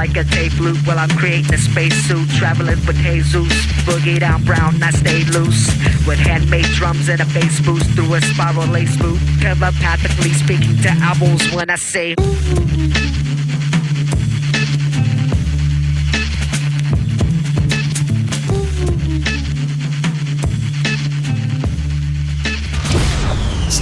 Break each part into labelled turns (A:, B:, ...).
A: like a tape loop while I'm creating a spacesuit. Traveling with Jesus, boogie down brown, I stay loose. With handmade drums and a bass boost through a spiral lace boot. Telepathically speaking to owls when I say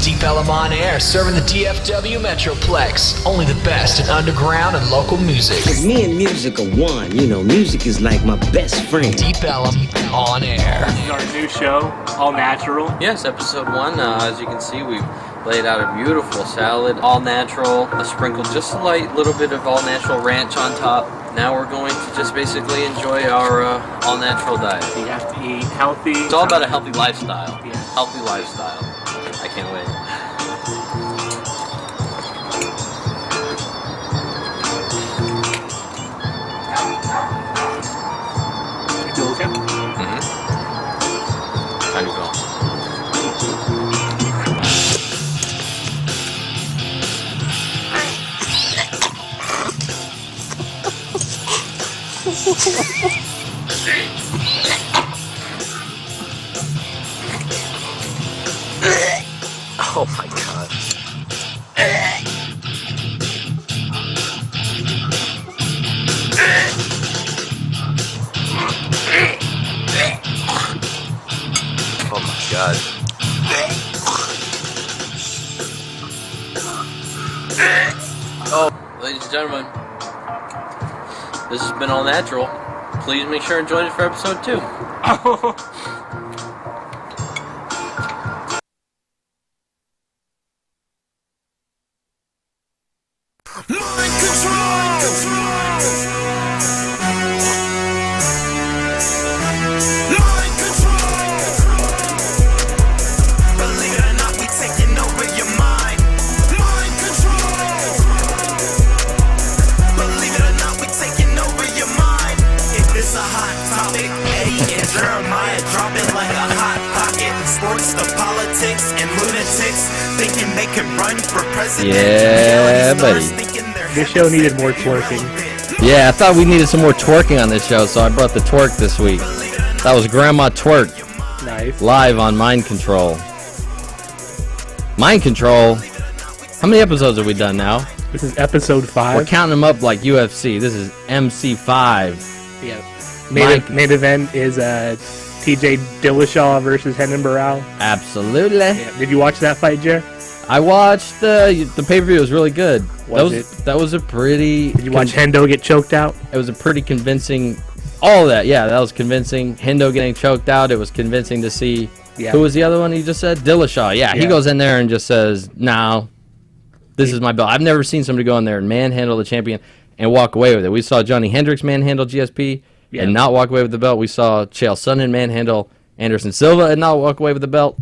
B: Deepellumonair, serving the DFW Metroplex. Only the best in underground and local music.
C: Cause me and music are one, you know, music is like my best friend.
B: Deepellumonair.
D: This is our new show, All Natural.
E: Yes, episode 1. As you can see, we've laid out a beautiful salad, all natural. Sprinkled just a light little bit of all natural ranch on top. Now we're going to just basically enjoy our all natural diet.
D: You have to eat healthy.
E: It's all about a healthy lifestyle.
D: Yeah.
E: Healthy lifestyle. I can't wait.
D: You feel okay?
E: How do you feel? Oh my god. Oh my god. Oh, ladies and gentlemen, this has been All Natural. Please make sure and join us for episode 2.
F: Mind control! Mind control! Believe it or not, we taking over your mind. Mind control! Believe it or not, we taking over your mind. If it's a hot topic, Eddie and Jeremiah drop it like a hot pocket. Sports, the politics, and lunatics thinking they can run for president.
G: Yeah, buddy.
D: This show needed more twerking.
G: Yeah, I thought we needed some more twerking on this show, so I brought the twerk this week. That was Grandma Twerk.
D: Nice.
G: Live on Mind Control. Mind Control? How many episodes have we done now?
D: This is episode 5.
G: We're counting them up like UFC. This is MC5.
D: Yeah. Main event is TJ Dillashaw versus Hendon Barral.
G: Absolutely.
D: Yeah. Did you watch that fight, Jer?
G: I watched the pay-per-view. It was really good. That was a pretty...
D: Did you watch Hendo get choked out?
G: It was a pretty convincing... All of that, yeah, that was convincing. Hendo getting choked out, it was convincing to see...
D: Yeah.
G: Who was the other one you just said? Dillashaw. Yeah, he goes in there and just says, "No, this is my belt." I've never seen somebody go in there and manhandle the champion and walk away with it. We saw Johnny Hendricks manhandle GSP and not walk away with the belt. We saw Chael Sonnen manhandle Anderson Silva and not walk away with the belt.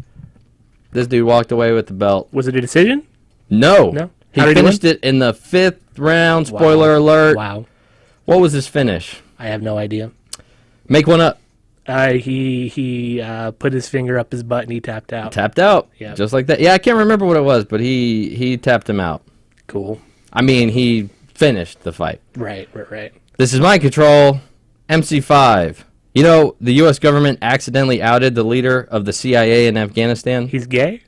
G: This dude walked away with the belt.
D: Was it a decision?
G: No.
D: No.
G: He finished it in the 5th round. Spoiler alert.
D: Wow.
G: What was his finish?
D: I have no idea.
G: Make one up.
D: He put his finger up his butt and he tapped out.
G: Tapped out.
D: Yeah.
G: Just like that. Yeah, I can't remember what it was, but he tapped him out.
D: Cool.
G: I mean, he finished the fight.
D: Right.
G: This is Mind Control, MC5. You know, the U.S. government accidentally outed the leader of the CIA in Afghanistan.
D: He's gay?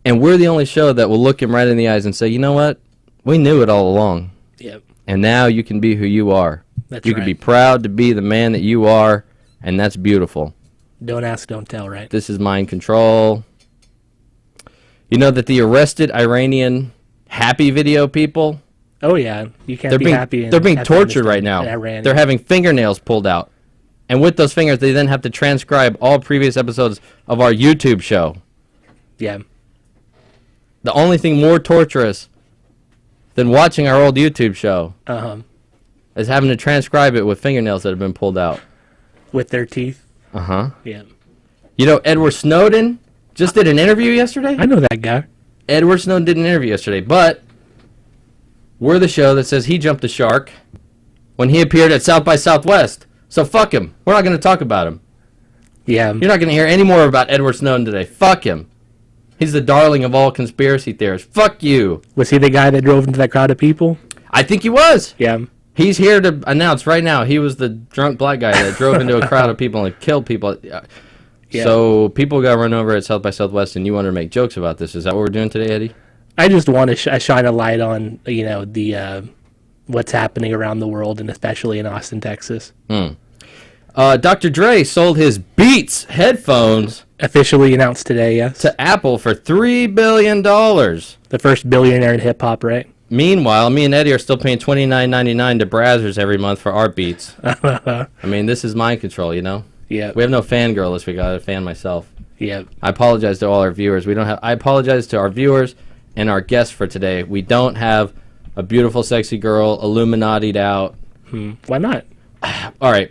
G: And we're the only show that will look him right in the eyes and say, you know what? We knew it all along.
D: Yep.
G: And now you can be who you are.
D: That's
G: you can be proud to be the man that you are, and that's beautiful.
D: Don't ask, don't tell, right?
G: This is Mind Control. You know that the arrested Iranian happy video people...
D: Oh, yeah. You can't be happy.
G: They're being tortured right now.
D: Iran,
G: they're having fingernails pulled out. And with those fingers, they then have to transcribe all previous episodes of our YouTube show.
D: Yeah.
G: The only thing more torturous than watching our old YouTube show is having to transcribe it with fingernails that have been pulled out.
D: With their teeth?
G: Uh-huh.
D: Yeah.
G: You know, Edward Snowden just did an interview yesterday?
D: I know that guy.
G: Edward Snowden did an interview yesterday, but we're the show that says he jumped the shark when he appeared at South by Southwest. So fuck him. We're not going to talk about him.
D: Yeah.
G: You're not going to hear any more about Edward Snowden today. Fuck him. He's the darling of all conspiracy theorists. Fuck you.
D: Was he the guy that drove into that crowd of people?
G: I think he was.
D: Yeah.
G: He's here to announce right now. He was the drunk black guy that drove into a crowd of people and killed people. Yeah. So people got run over at South by Southwest, and you wanted to make jokes about this. Is that what we're doing today, Eddie?
D: I just want to shine a light on, the what's happening around the world, and especially in Austin, Texas.
G: Dr. Dre sold his Beats headphones
D: Officially announced today, yes.
G: to Apple for $3 billion.
D: The first billionaire in hip-hop, right?
G: Meanwhile, me and Eddie are still paying $29.99 to Brazzers every month for our Beats. I mean, this is mind control, you know?
D: Yeah.
G: We have no fangirl this week. I got a fan myself.
D: Yeah.
G: I apologize to all our viewers. I apologize to our viewers and our guests for today. We don't have a beautiful, sexy girl Illuminati'd out.
D: Why not?
G: All right.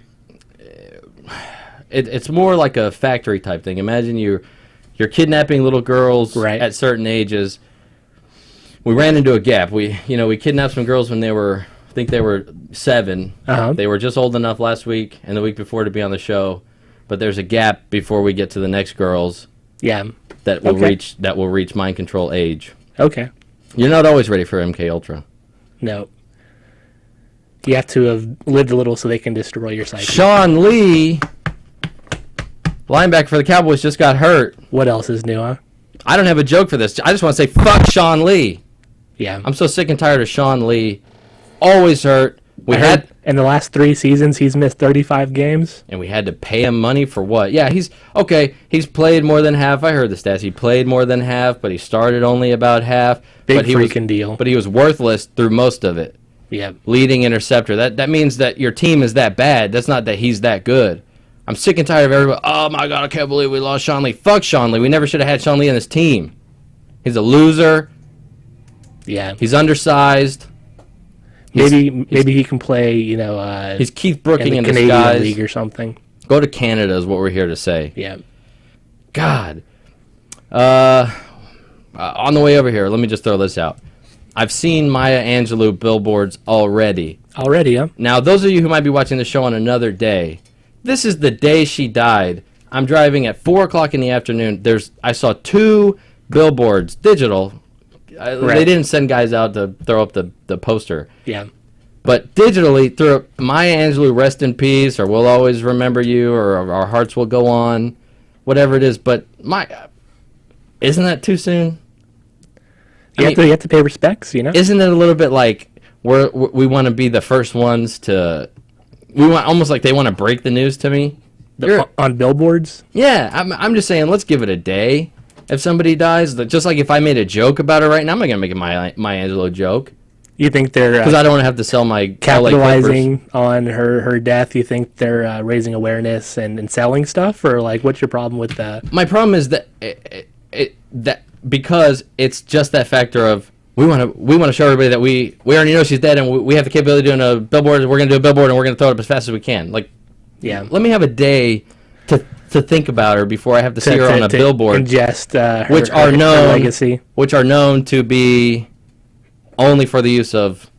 G: It's more like a factory type thing. Imagine you're kidnapping little girls at certain ages. We ran into a gap. We kidnapped some girls when they were, I think they were 7. They were just old enough last week and the week before to be on the show. But there's a gap before we get to the next girls.
D: Yeah.
G: That will reach mind control age.
D: Okay.
G: You're not always ready for MK Ultra.
D: No. You have to have lived a little so they can destroy your psyche.
G: Sean Lee, linebacker for the Cowboys, just got hurt.
D: What else is new, huh?
G: I don't have a joke for this. I just want to say fuck Sean Lee.
D: Yeah.
G: I'm so sick and tired of Sean Lee. Always hurt.
D: In the last 3 seasons, he's missed 35 games.
G: And we had to pay him money for what? Yeah, he's played more than half. I heard the stats. He played more than half, but he started only about half.
D: Big freaking deal.
G: But he was worthless through most of it.
D: Yeah.
G: Leading interceptor. That means that your team is that bad. That's not that he's that good. I'm sick and tired of everybody. Oh my God, I can't believe we lost Sean Lee. Fuck Sean Lee. We never should have had Sean Lee on this team. He's a loser.
D: Yeah.
G: He's undersized.
D: Maybe he can play,
G: he's Keith Brooking in the
D: Canadian
G: disguise.
D: League or something.
G: Go to Canada is what we're here to say.
D: Yeah.
G: God. On the way over here, let me just throw this out. I've seen Maya Angelou billboards already.
D: Already, huh?
G: Now, those of you who might be watching the show on another day, this is the day she died. I'm driving at 4 o'clock in the afternoon. I saw 2 billboards, digital. They didn't send guys out to throw up the poster.
D: Yeah.
G: But digitally, through Maya Angelou, rest in peace, or we'll always remember you, or our hearts will go on, whatever it is. But isn't that too soon?
D: You have to pay respects,
G: Isn't it a little bit like we want to be the first ones to? We want almost like they want to break the news to me.
D: On billboards?
G: Yeah, I'm just saying, let's give it a day. If somebody dies, just like if I made a joke about her right now, I'm not gonna make a Maya Angelou joke.
D: You think they're
G: because I don't want to have to sell my
D: capitalizing on her death? You think they're raising awareness and selling stuff, or like what's your problem with that?
G: My problem is that that because it's just that factor of we want to show everybody that we already know she's dead and we have the capability of doing a billboard. We're gonna do a billboard and we're gonna throw it up as fast as we can. Like,
D: yeah,
G: let me have a day to think about her before I have to see her on a billboard.
D: Ingest
G: her
D: legacy,
G: which are known to be only for the use of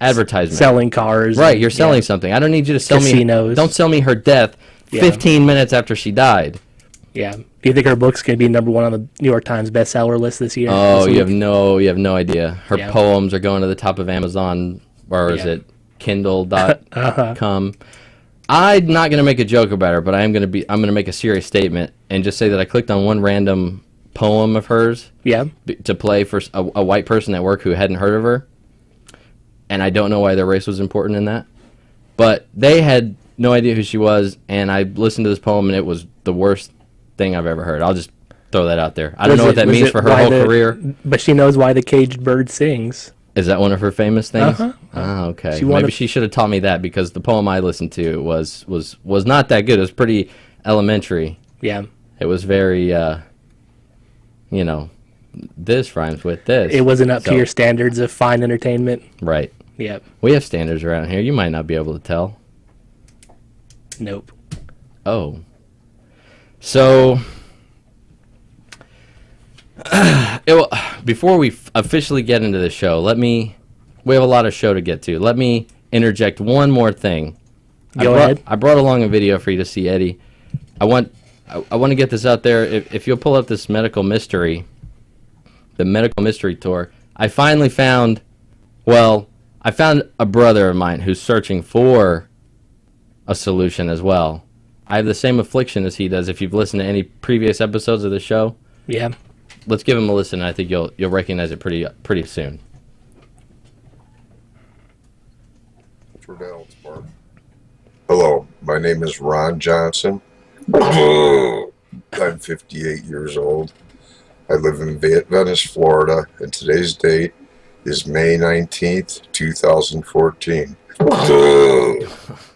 G: advertisement,
D: selling cars.
G: Right, you're selling something. I don't need you to sell
D: casinos.
G: me. Don't sell me her death 15 minutes after she died.
D: Yeah. Do you think her book's gonna be number 1 on the New York Times bestseller list this year?
G: Oh, you have no idea. Her poems are going to the top of Amazon, or is it Kindle.com? I'm not going to make a joke about her, but I'm going to make a serious statement and just say that I clicked on one random poem of hers to play for a white person at work who hadn't heard of her, and I don't know why their race was important in that, but they had no idea who she was, and I listened to this poem, and it was the worst thing I've ever heard. I'll just throw that out there. I don't know what that means for her whole career.
D: But she knows why the caged bird sings.
G: Is that one of her famous things? Oh, okay. Maybe she should have taught me that, because the poem I listened to was not that good. It was pretty elementary.
D: Yeah.
G: It was very, this rhymes with this.
D: It wasn't up to your standards of fine entertainment.
G: Right.
D: Yep.
G: We have standards around here. You might not be able to tell.
D: Nope.
G: Oh. So, before we officially get into the show, we have a lot of show to get to. Let me interject one more thing.
D: Go ahead.
G: I brought along a video for you to see, Eddie. I want to get this out there. If you'll pull up this medical mystery, the medical mystery tour, I finally found, I found a brother of mine who's searching for a solution as well. I have the same affliction as he does. If you've listened to any previous episodes of the show,
D: Yeah.
G: let's give him a listen. I think you'll recognize it pretty soon.
H: Hello, my name is Ron Johnson. I'm 58 years old. I live in Venice, Florida, and today's date is May 19th, 2014.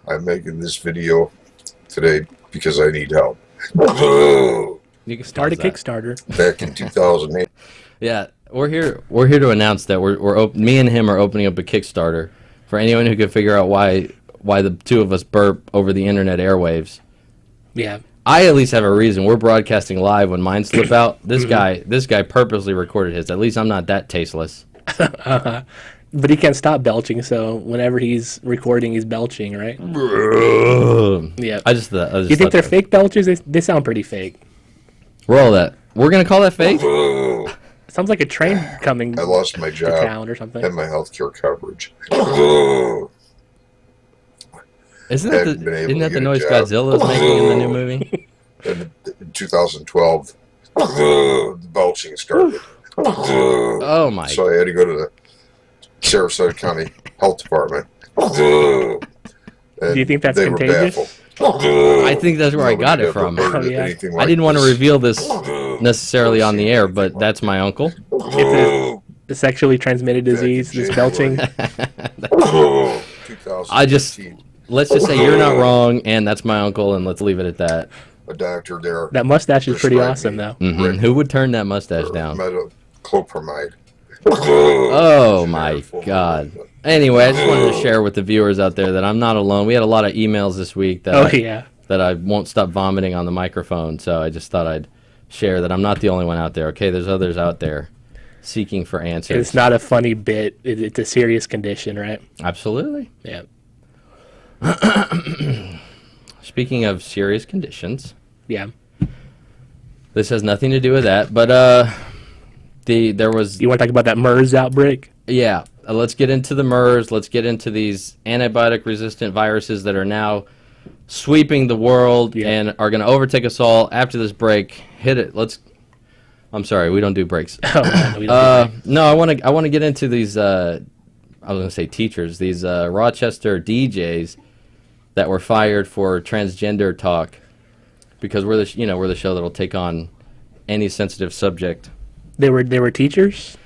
H: I'm making this video today because I need help.
D: You can start a Kickstarter.
H: Back in 2008.
G: Yeah, we're here to announce that me and him are opening up a Kickstarter for anyone who can figure out why the two of us burp over the internet airwaves.
D: Yeah.
G: I at least have a reason. We're broadcasting live when mine slip out. This guy purposely recorded his. At least I'm not that tasteless.
D: But he can't stop belching, so whenever he's recording, he's belching, right? Yeah.
G: I just
D: you think they're fake belches? They sound pretty fake.
G: Roll that. We're gonna call that fake.
D: Sounds like a train coming.
H: I lost my job
D: to town or something.
H: and my health care coverage.
G: Isn't that the noise Godzilla is making in the new movie?
H: In 2012, the belching started.
G: Oh my!
H: So I had to go to the Sarasota County Health Department. Do
D: you think that's contagious?
G: I think that's where I got it from.
D: Oh, yeah.
G: I didn't want to reveal this necessarily on the air, but that's my uncle.
D: It's a sexually transmitted disease, this belching.
G: Let's just say you're not wrong, and that's my uncle, and let's leave it at that.
H: A doctor there.
D: That mustache is pretty awesome, though.
G: Mm-hmm. Who would turn that mustache down?
H: Metoclopramide.
G: Oh my God. Anyway, I just wanted to share with the viewers out there that I'm not alone. We had a lot of emails this week that I won't stop vomiting on the microphone, so I just thought I'd share that I'm not the only one out there. Okay, there's others out there seeking for answers.
D: It's not a funny bit. It's a serious condition, right?
G: Absolutely.
D: Yeah.
G: Speaking of serious conditions.
D: Yeah.
G: This has nothing to do with that, but there was...
D: You want to talk about that MERS outbreak?
G: Yeah. Let's get into the MERS. Let's get into these antibiotic-resistant viruses that are now sweeping the world and are going to overtake us all. After this break, hit it. I'm sorry, we don't do breaks. No, I want to get into these. I was going to say teachers. These Rochester DJs that were fired for transgender talk, because we're the show that'll take on any sensitive subject.
D: They were teachers?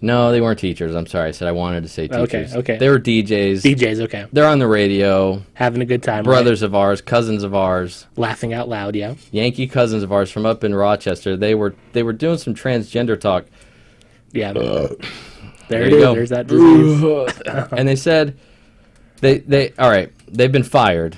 G: No, they weren't teachers. I'm sorry. I said I wanted to say teachers.
D: Okay.
G: They were DJs.
D: DJs, okay.
G: They're on the radio.
D: Having a good time.
G: Brothers of ours, cousins of ours.
D: Laughing out loud, yeah.
G: Yankee cousins of ours from up in Rochester. They were doing some transgender talk.
D: Yeah. There it is. There's that disease.
G: And they said they've been fired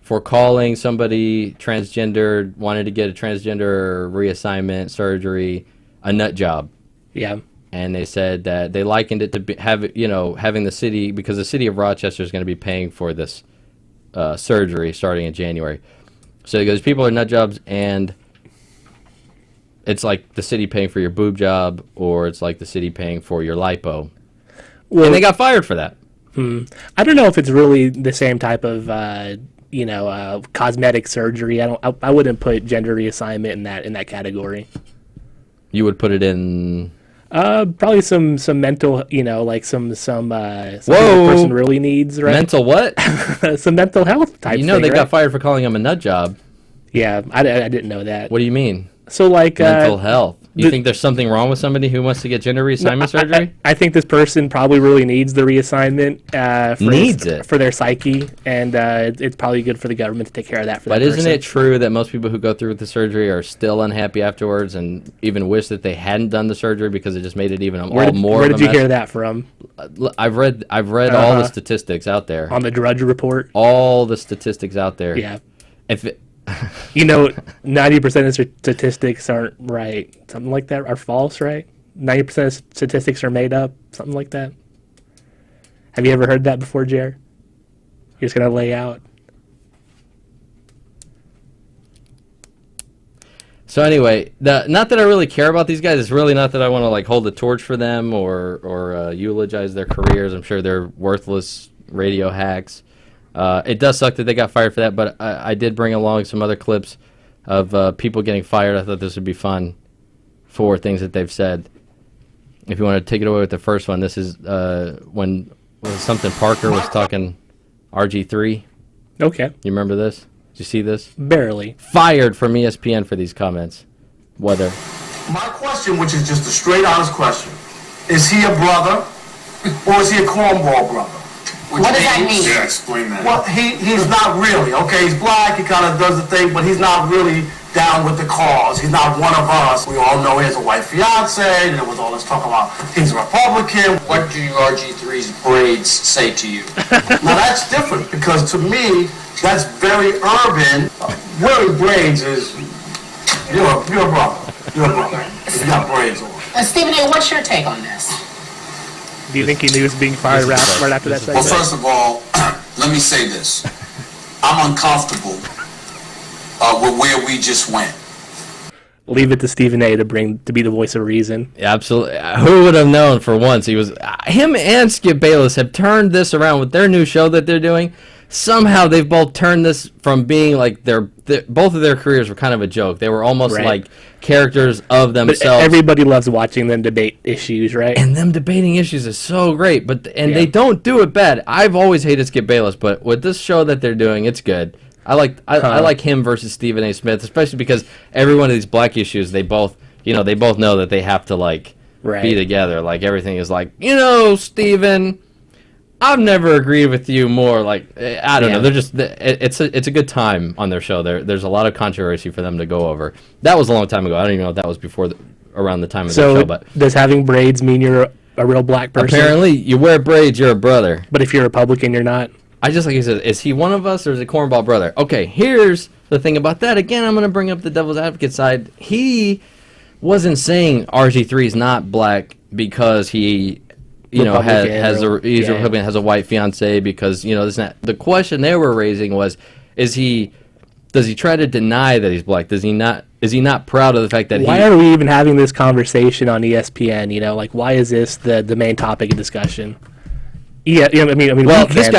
G: for calling somebody transgender, wanted to get a transgender reassignment surgery, a nut job.
D: Yeah.
G: And they said that they likened it to having the city, because the city of Rochester is going to be paying for this surgery starting in January. So he goes, people are nut jobs, and it's like the city paying for your boob job, or it's like the city paying for your lipo. Well, and they got fired for that.
D: I don't know if it's really the same type of cosmetic surgery. I wouldn't put gender reassignment in that category.
G: You would put it in.
D: Probably some mental, like some something the
G: Whoa!
D: person really needs, right?
G: Mental what?
D: Some mental health type.
G: They got fired for calling him a nut job.
D: Yeah, I didn't know that.
G: What do you mean?
D: So like
G: mental health. You think there's something wrong with somebody who wants to get gender reassignment surgery?
D: I think this person probably really needs the reassignment for their psyche, and it's probably good for the government to take care of that for that person.
G: But isn't it true that most people who go through with the surgery are still unhappy afterwards and even wish that they hadn't done the surgery because it just made it even more?
D: Where did you hear that from?
G: I've read all the statistics out there.
D: On the Drudge Report?
G: All the statistics out there.
D: Yeah. 90% of statistics aren't right. Something like that are false, right? 90% of statistics are made up. Something like that. Have you ever heard that before, Jer? You're just gonna lay out.
G: So anyway, not that I really care about these guys. It's really not that I want to like hold the torch for them or eulogize their careers. I'm sure they're worthless radio hacks. It does suck that they got fired for that, but I did bring along some other clips of people getting fired. I thought this would be fun for things that they've said. If you want to take it away with the first one, this is when something Parker was talking RG3.
D: Okay.
G: You remember this? Did you see this?
D: Barely.
G: Fired from ESPN for these comments. Whether.
I: My question, which is just a straight, honest question, is he a brother or is he a cornball brother?
J: What does that mean?
I: Yeah, explain that. Well, he's not really, okay? He's black, he kind of does the thing, but he's not really down with the cause. He's not one of us. We all know he has a white fiance, and there was all this talk about he's a Republican.
J: What do RG3's braids say to you?
I: Now that's different, because to me, that's very urban. Wearing braids is, you're a brother. You're a brother. If you got braids on.
J: Stephen A., what's your take on this?
D: Do you think he knew he was being fired right after that segment?
K: Well, first of all, let me say this. I'm uncomfortable with where we just went.
D: Leave it to Stephen A. to be the voice of reason.
G: Yeah, absolutely. Who would have known for once? Him and Skip Bayless have turned this around with their new show that they're doing. Somehow they've both turned this from being like both of their careers were kind of a joke. They were almost like characters of themselves.
D: But everybody loves watching them debate issues, right?
G: And them debating issues is so great. They don't do it bad. I've always hated Skip Bayless, but with this show that they're doing, it's good. I like him versus Stephen A. Smith, especially because every one of these black issues, they both know that they have to be together. Like everything is like, Stephen, I've never agreed with you more. Like I don't know, they're just it's a good time on their show. There's a lot of controversy for them to go over. That was a long time ago. I don't even know if that was before around the time of the show. But
D: does having braids mean you're a real black person?
G: Apparently, you wear braids, you're a brother.
D: But if you're a Republican, you're not.
G: I just like he said, is he one of us or is he cornball brother? Okay, here's the thing about that. Again, I'm going to bring up the devil's advocate side. He wasn't saying RG3 is not black because he, he's a Republican, has a white fiance because this and that. The question they were raising was, does he try to deny that he's black? Is he not proud of the fact that
D: Why are we even having this conversation on ESPN? Why is this the main topic of discussion? Yeah, well,
G: this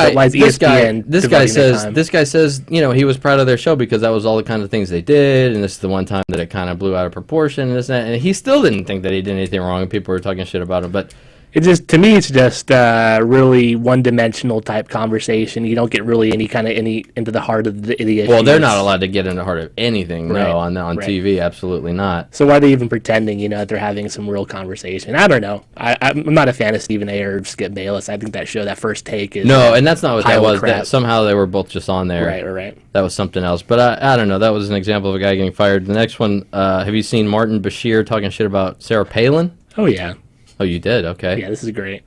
G: guy says, he was proud of their show because that was all the kind of things they did, and this is the one time that it kind of blew out of proportion, and this and that, and he still didn't think that he did anything wrong, and people were talking shit about him, but
D: to me, it's just really one-dimensional type conversation. You don't get really into the heart of the issues.
G: Well, they're not allowed to get into the heart of anything, on TV, absolutely not.
D: So why are they even pretending, that they're having some real conversation? I don't know. I'm not a fan of Stephen A. or Skip Bayless. I think that show, that first take, is
G: no, and that's not what that was. That somehow they were both just on there.
D: Right.
G: That was something else. But I don't know. That was an example of a guy getting fired. The next one, have you seen Martin Bashir talking shit about Sarah Palin?
D: Oh yeah.
G: Oh, you did? Okay.
D: Yeah, this is great.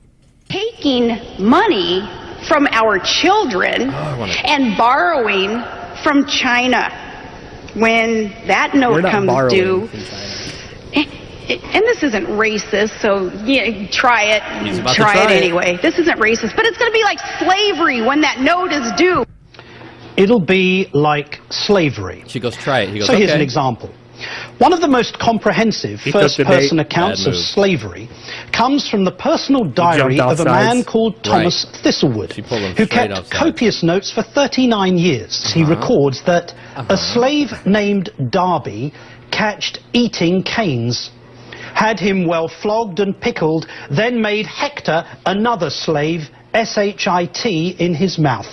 L: Taking money from our children and borrowing from China. When that note comes due, and this isn't racist, so try it anyway. This isn't racist, but it's going to be like slavery when that note is due.
M: It'll be like slavery.
G: She goes, try it. He goes,
M: so here's an example. One of the most comprehensive first-person accounts of slavery comes from the personal diary of a man called Thomas Thistlewood, who kept copious notes for 39 years. He records that a slave named Darby catched eating canes, had him well flogged and pickled, then made Hector, another slave, shit in his mouth.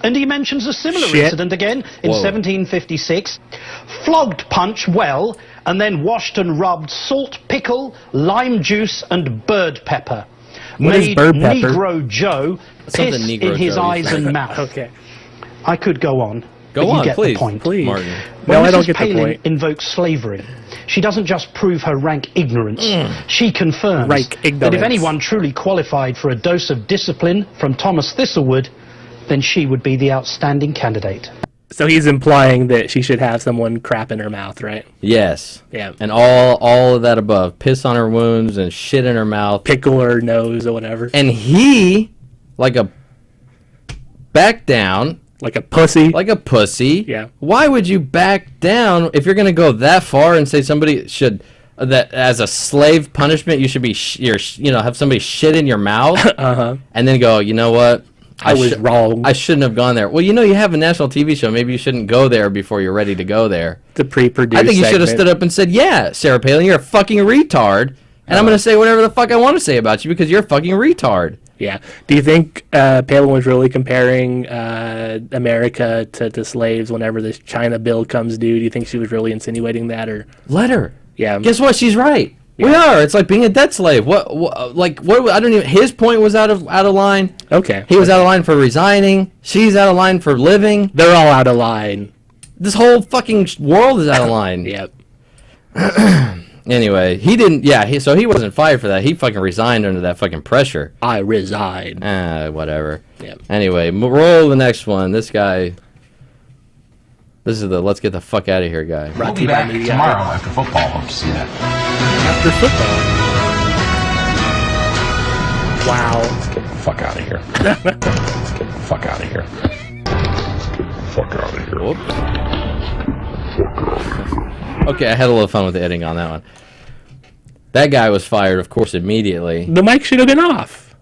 M: And he mentions a similar incident again in 1756. Flogged Punch well, and then washed and rubbed salt, pickle, lime juice, and bird pepper. Made Negro Joe piss in his eyes and mouth.
D: Okay.
M: I could go on.
G: Go on,
M: you get
G: please.
M: The point.
D: Please.
G: Martin.
D: No, I don't
M: Mrs.
D: get
M: Palin
D: the point.
M: invokes slavery. She doesn't just prove her rank ignorance. She confirms that if anyone truly qualified for a dose of discipline from Thomas Thistlewood, then she would be the outstanding candidate.
D: So he's implying that she should have someone crap in her mouth, right?
G: Yes.
D: Yeah.
G: And all of that above. Piss on her wounds and shit in her mouth.
D: Pickle her nose or whatever.
G: And he, back down
D: Like a pussy.
G: Like a pussy.
D: Yeah.
G: Why would you back down if you're going to go that far and say somebody should that as a slave punishment you should be have somebody shit in your mouth and then go, you know what?
D: I was wrong.
G: I shouldn't have gone there. Well, you have a national TV show. Maybe you shouldn't go there before you're ready to go there.
D: The pre-produced.
G: I think you should have stood up and said, "Yeah, Sarah Palin, you're a fucking retard, and I'm going to say whatever the fuck I want to say about you because you're a fucking retard."
D: Yeah. Do you think Palin was really comparing America to slaves whenever this China bill comes due? Do you think she was really insinuating that, or
G: let her?
D: Yeah.
G: Guess what? She's right. Yeah. We are. It's like being a debt slave. What? I don't even. His point was out of line.
D: Okay.
G: He was out of line for resigning. She's out of line for living.
D: They're all out of line.
G: This whole fucking world is out of line.
D: Yep.
G: Anyway, he didn't. Yeah. So he wasn't fired for that. He fucking resigned under that fucking pressure.
D: I resign.
G: Whatever.
D: Yep.
G: Anyway, roll the next one. This guy. This is the let's get the fuck out of here guy.
N: We'll be back tomorrow after football. Hope to see that.
D: After football. Wow.
N: Let's get the fuck out of here. Let's get the fuck out of here. Fuck out of here.
G: Whoops. Okay, I had a little fun with the editing on that one. That guy was fired, of course, immediately.
D: The mic should have been off.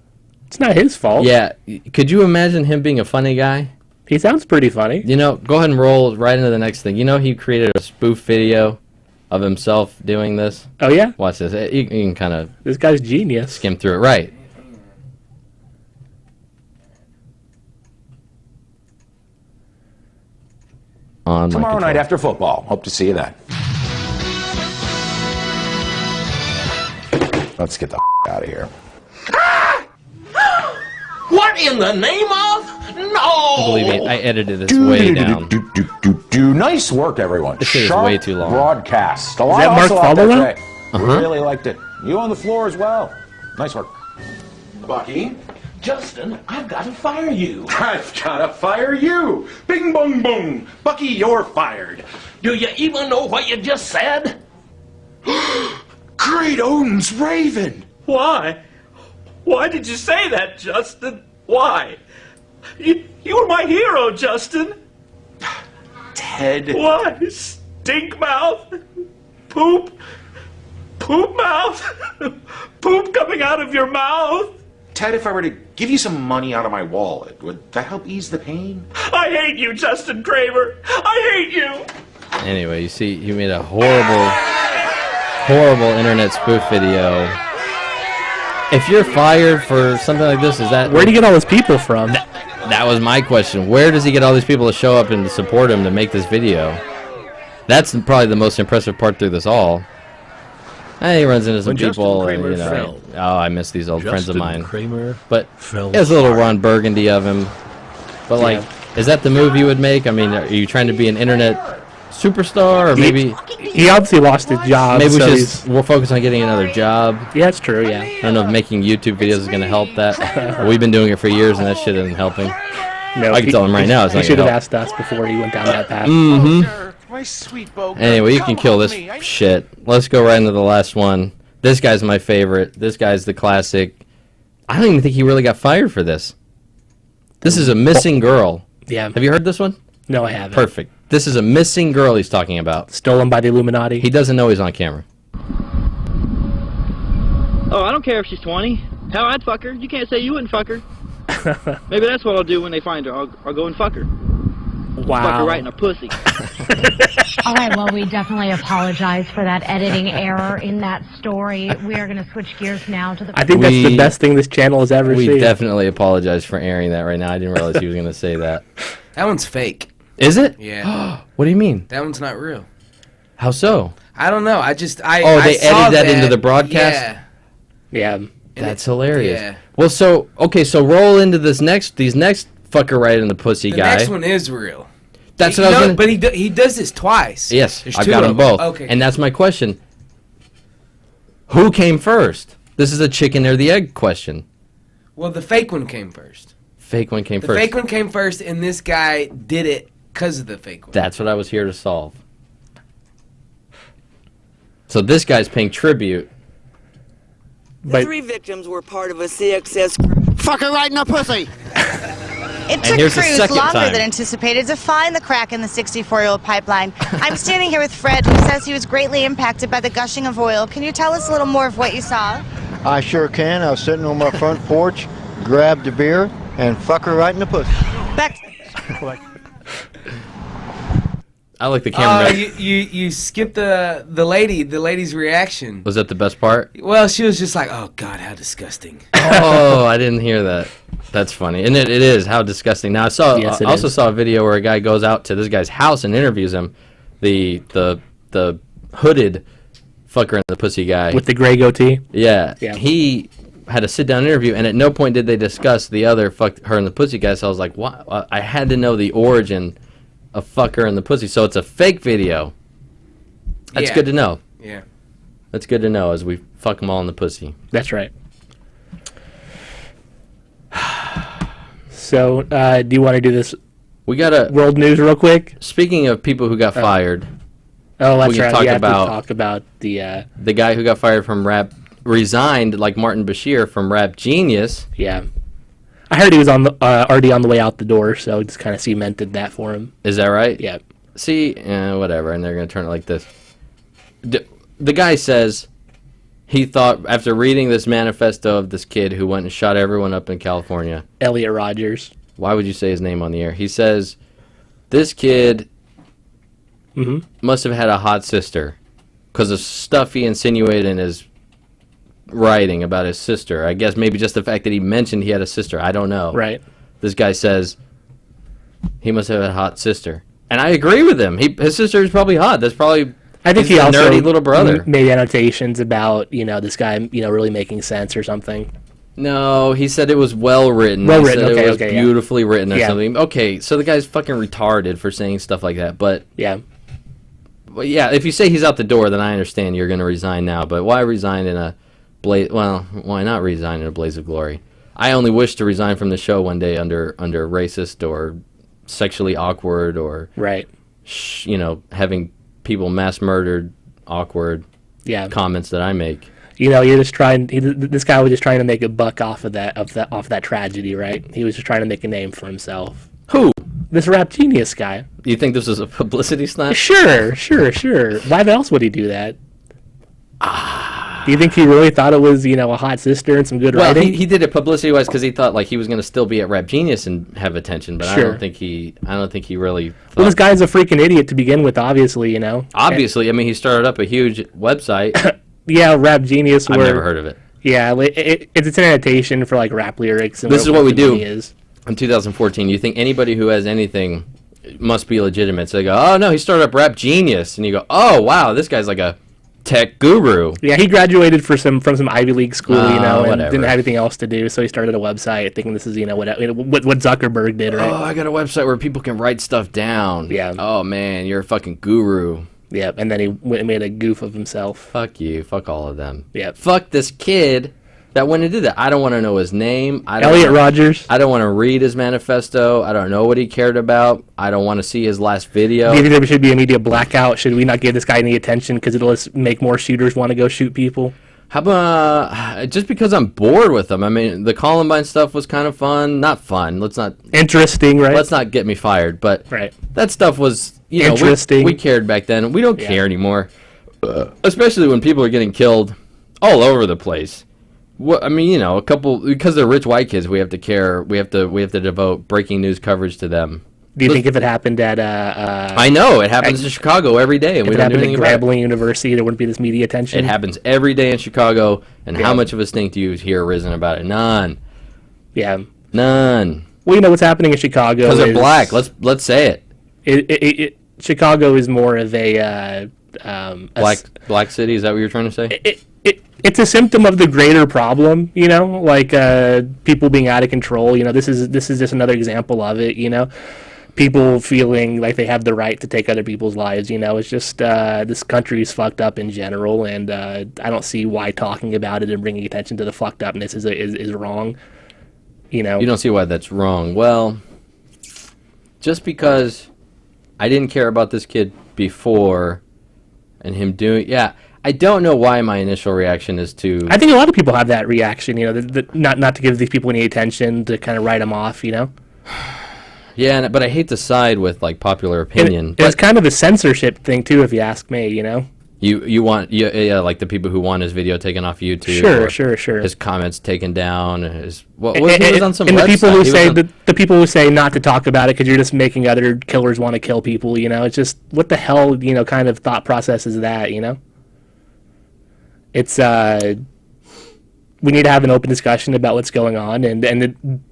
D: It's not his fault.
G: Yeah. Could you imagine him being a funny guy?
D: He sounds pretty funny.
G: Go ahead and roll right into the next thing. He created a spoof video of himself doing this.
D: Oh, yeah?
G: Watch this. You can kind of...
D: This guy's genius.
G: Skim through it. Right.
N: Tomorrow night after football. Hope to see you then. Let's get the out of here.
O: What in the name of? No!
G: Believe me, I edited this way down.
N: Nice work, everyone.
G: This shit is way too long.
N: Broadcast. A
D: Is
N: lot
D: that Mark
N: also out there
D: Followill?
N: today. Really liked it. You on the floor as well. Nice work.
O: Bucky? Justin, I've got to fire you.
P: I've got to fire you. Bing, bong, boom. Bucky, you're fired.
O: Do you even know what you just said?
P: Great Odin's Raven.
O: Why? Why did you say that, Justin? Why? You were my hero, Justin.
P: Ted.
O: Why? Stink mouth? Poop? Poop mouth? Poop coming out of your mouth?
P: Ted, if I were to give you some money out of my wallet, would that help ease the pain?
O: I hate you, Justin Kramer. I hate you.
G: Anyway, you see, he made a horrible internet spoof video. If you're fired for something like this, is that...
D: Where do you get all those people from?
G: That was my question. Where does he get all these people to show up and to support him to make this video? That's probably the most impressive part through this all. And he runs into some people, and, oh, I miss these old friends of mine. But there's a little Ron Burgundy of him. But, like, is that the move you would make? I mean, are you trying to be an internet superstar, or maybe...
D: He obviously lost his job.
G: Maybe we'll focus on getting another job.
D: Yeah, it's true, yeah.
G: I don't know if making YouTube videos is going to help that. We've been doing it for years, and that shit isn't helping.
D: No,
G: I can tell him right now it's not
D: He should
G: going
D: have
G: to help.
D: asked us before he went down that path.
P: My sweet Bo.
G: Anyway, you can kill this shit. Let's go right into the last one. This guy's my favorite. This guy's the classic. I don't even think he really got fired for this. This is a missing girl.
D: Yeah.
G: Have you heard this one?
D: No, I haven't.
G: Perfect. This is a missing girl he's talking about.
D: Stolen by the Illuminati.
G: He doesn't know he's on camera.
Q: Oh, I don't care if she's 20. Hell, I'd fuck her. You can't say you wouldn't fuck her. Maybe that's what I'll do when they find her. I'll go and fuck her.
D: Wow.
Q: Fuck her right in her pussy.
R: All right, well, we definitely apologize for that editing error in that story. We are going to switch gears now to the...
D: I think that's the best thing this channel has ever seen.
G: We definitely apologize for airing that right now. I didn't realize he was going to say that.
S: That one's fake.
G: Is it?
S: Yeah.
G: What do you mean?
S: That one's not real.
G: How so?
S: I don't know. I
G: they edited that into the broadcast?
S: Yeah.
D: Yeah.
G: That's hilarious.
S: Yeah.
G: Well, so roll into these next fucker right in the pussy
S: The
G: guy.
S: next one is real.
G: That's what I was going to...
S: But he does this twice.
G: Yes,
S: There's
G: I've
S: two
G: got them
S: of
G: both.
S: Okay.
G: And that's my question. Who came first? This is a chicken or the egg question.
S: Well, the fake one came first.
G: Fake one came
S: The
G: first.
S: fake one came first, and this guy did it because of the fake one.
G: That's what I was here to solve. So this guy's paying tribute.
T: The three victims were part of a CXS group.
I: Fuck her right in the pussy!
T: It
G: And
T: took
G: here's the
T: crews
G: second
T: longer
G: time.
T: than anticipated to find the crack in the 64-year-old pipeline. I'm standing here with Fred, who says he was greatly impacted by the gushing of oil. Can you tell us a little more of what you saw?
U: I sure can. I was sitting on my front porch, grabbed a beer, and fuck her right in the pussy.
T: Back.
G: I like the camera.
S: You skipped the lady's reaction.
G: Was that the best part?
S: Well, she was just like, "Oh God, how disgusting."
G: Oh, I didn't hear that. That's funny, and it is how disgusting. Now I also saw a video where a guy goes out to this guy's house and interviews him, the hooded fucker in the pussy guy
D: with the gray goatee.
G: Yeah, he had a sit down interview, and at no point did they discuss the other fuck her and the pussy guy. So I was like, what? I had to know the origin of fuck her and the pussy. So it's a fake video. That's good to know.
S: Yeah,
G: that's good to know as we fuck them all in the pussy.
D: That's right. So, do you want to do this?
G: We got a
D: world news real quick.
G: Speaking of people who got fired,
D: that's
G: we can
D: right.
G: talk
D: We have to
G: about
D: talk about the
G: guy who got fired from resigned like Martin Bashir from Rap Genius.
D: Yeah, I heard he was on the already on the way out the door, so it just kind of cemented that for him.
G: Is that right?
D: Yeah.
G: See, whatever, and they're gonna turn it like this. The guy says he thought after reading this manifesto of this kid who went and shot everyone up in California.
D: Elliot Rogers.
G: Why would you say his name on the air? He says this kid must have had a hot sister because of stuff he insinuated in his writing about his sister. I guess maybe just the fact that he mentioned he had a sister. I don't know.
D: Right.
G: This guy says he must have a hot sister, and I agree with him. His sister is probably hot. That's probably.
D: I think
G: he's
D: he
G: a
D: also
G: nerdy little brother.
D: made annotations about this guy really making sense or something.
G: No, he said it was well written.
D: Well
G: He
D: written,
G: said
D: okay,
G: it was
D: okay, yeah.
G: beautifully written or
D: Yeah.
G: something. Okay, so the guy's fucking retarded for saying stuff like that. But
D: yeah,
G: if you say he's out the door, then I understand you're going to resign now. But why resign in a blaze? Well, why not resign in a blaze of glory? I only wish to resign from the show one day under racist or sexually awkward or
D: right.
G: Having people mass murdered awkward comments that I make.
D: You're just trying. This guy was just trying to make a buck off of that tragedy, right? He was just trying to make a name for himself.
G: Who?
D: This Rap Genius guy.
G: You think this was a publicity stunt?
D: Sure. Why else would he do that? Do you think he really thought it was, a hot sister and some good
G: Well,
D: writing?
G: he did it publicity-wise because he thought like he was going to still be at Rap Genius and have attention, but
D: Sure.
G: I don't think he really.
D: Well, this guy's a freaking idiot to begin with, obviously.
G: Obviously, I mean, he started up a huge website.
D: Yeah, Rap Genius.
G: I've never heard of it.
D: Yeah, it's an annotation for like rap lyrics. And
G: This is what we
D: the
G: do.
D: money is.
G: In 2014, you think anybody who has anything must be legitimate. So they go, oh no, he started up Rap Genius, and you go, oh wow, this guy's like a tech guru.
D: Yeah, he graduated from some Ivy League school, and
G: whatever.
D: didn't have anything else to do, so he started a website thinking this is, what Zuckerberg did, right?
G: Oh, I got a website where people can write stuff down.
D: Yeah.
G: Oh man, you're a fucking guru.
D: Yeah, and then he went and made a goof of himself.
G: Fuck you. Fuck all of them.
D: Yeah.
G: Fuck this kid that went and did that. I don't want to know his name.
D: Elliot Rogers.
G: I don't want to read his manifesto. I don't know what he cared about. I don't want to see his last video.
D: Do you think there should be a media blackout? Should we not give this guy any attention because it'll just make more shooters want to go shoot people?
G: How about just because I'm bored with him? I mean, the Columbine stuff was kind of fun. Not fun.
D: Interesting, right?
G: Let's not get me fired. But
D: right.
G: That stuff was
D: interesting.
G: We cared back then. We don't care anymore, especially when people are getting killed all over the place. I mean, a couple because they're rich white kids. We have to care. We have to devote breaking news coverage to them.
D: Do you think if it happened at
G: I know it happens in Chicago every day, and we don't do anything about it.
D: Grambling University, there wouldn't be this media attention.
G: It happens every day in Chicago, and how much of a stink do you hear risen about it? None.
D: Yeah.
G: None.
D: Well, what's happening in Chicago
G: because they're black. Let's say it.
D: Chicago is more of a
G: black city. Is that what you're trying to say?
D: It's a symptom of the greater problem, like people being out of control. This is just another example of it. People feeling like they have the right to take other people's lives. It's just this country is fucked up in general, and I don't see why talking about it and bringing attention to the fucked upness is wrong. You
G: don't see why that's wrong. Well, just because I didn't care about this kid before, and him doing I don't know why my initial reaction is to.
D: I think a lot of people have that reaction. Not to give these people any attention, to kind of write them off.
G: Yeah, but I hate to side with like popular opinion.
D: It's kind of a censorship thing too, if you ask me. You know.
G: You want like the people who want his video taken off YouTube.
D: Sure.
G: His comments taken down. He was on some
D: and
G: website.
D: The people who say the people who say not to talk about it because you're just making other killers want to kill people. You know, it's just what the hell kind of thought process is that? You know, it's we need to have an open discussion about what's going on,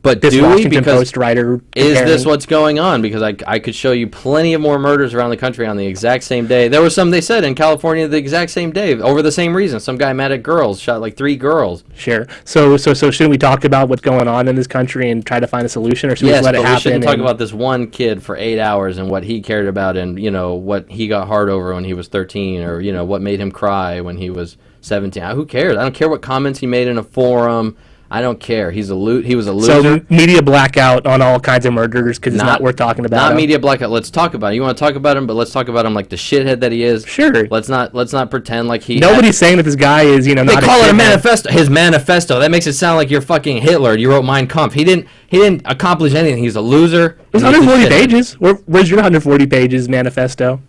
D: but this Washington Post writer
G: is this what's going on? Because I could show you plenty of more murders around the country on the exact same day. There were some, they said, in California the exact same day over the same reason. Some guy mad at girls shot like 3 girls.
D: Sure. So shouldn't we talk about what's going on in this country and try to find a solution, or should we just let it happen?
G: We shouldn't talk about this one kid for 8 hours and what he cared about, and what he got hard over when he was 13, or what made him cry when he was 17. Who cares? I don't care what comments he made in a forum. I don't care. He was a loser.
D: So media blackout on all kinds of murders because it's not worth talking about.
G: Not media blackout. Let's talk about it. You want to talk about him, but let's talk about him like the shithead that he is.
D: Sure.
G: Let's not pretend like he.
D: Nobody's saying that this guy is not.
G: They call it a manifesto. His manifesto. That makes it sound like you're fucking Hitler. You wrote Mein Kampf. He didn't accomplish anything. He's a loser.
D: It was 140 pages. Where's your 140 pages manifesto?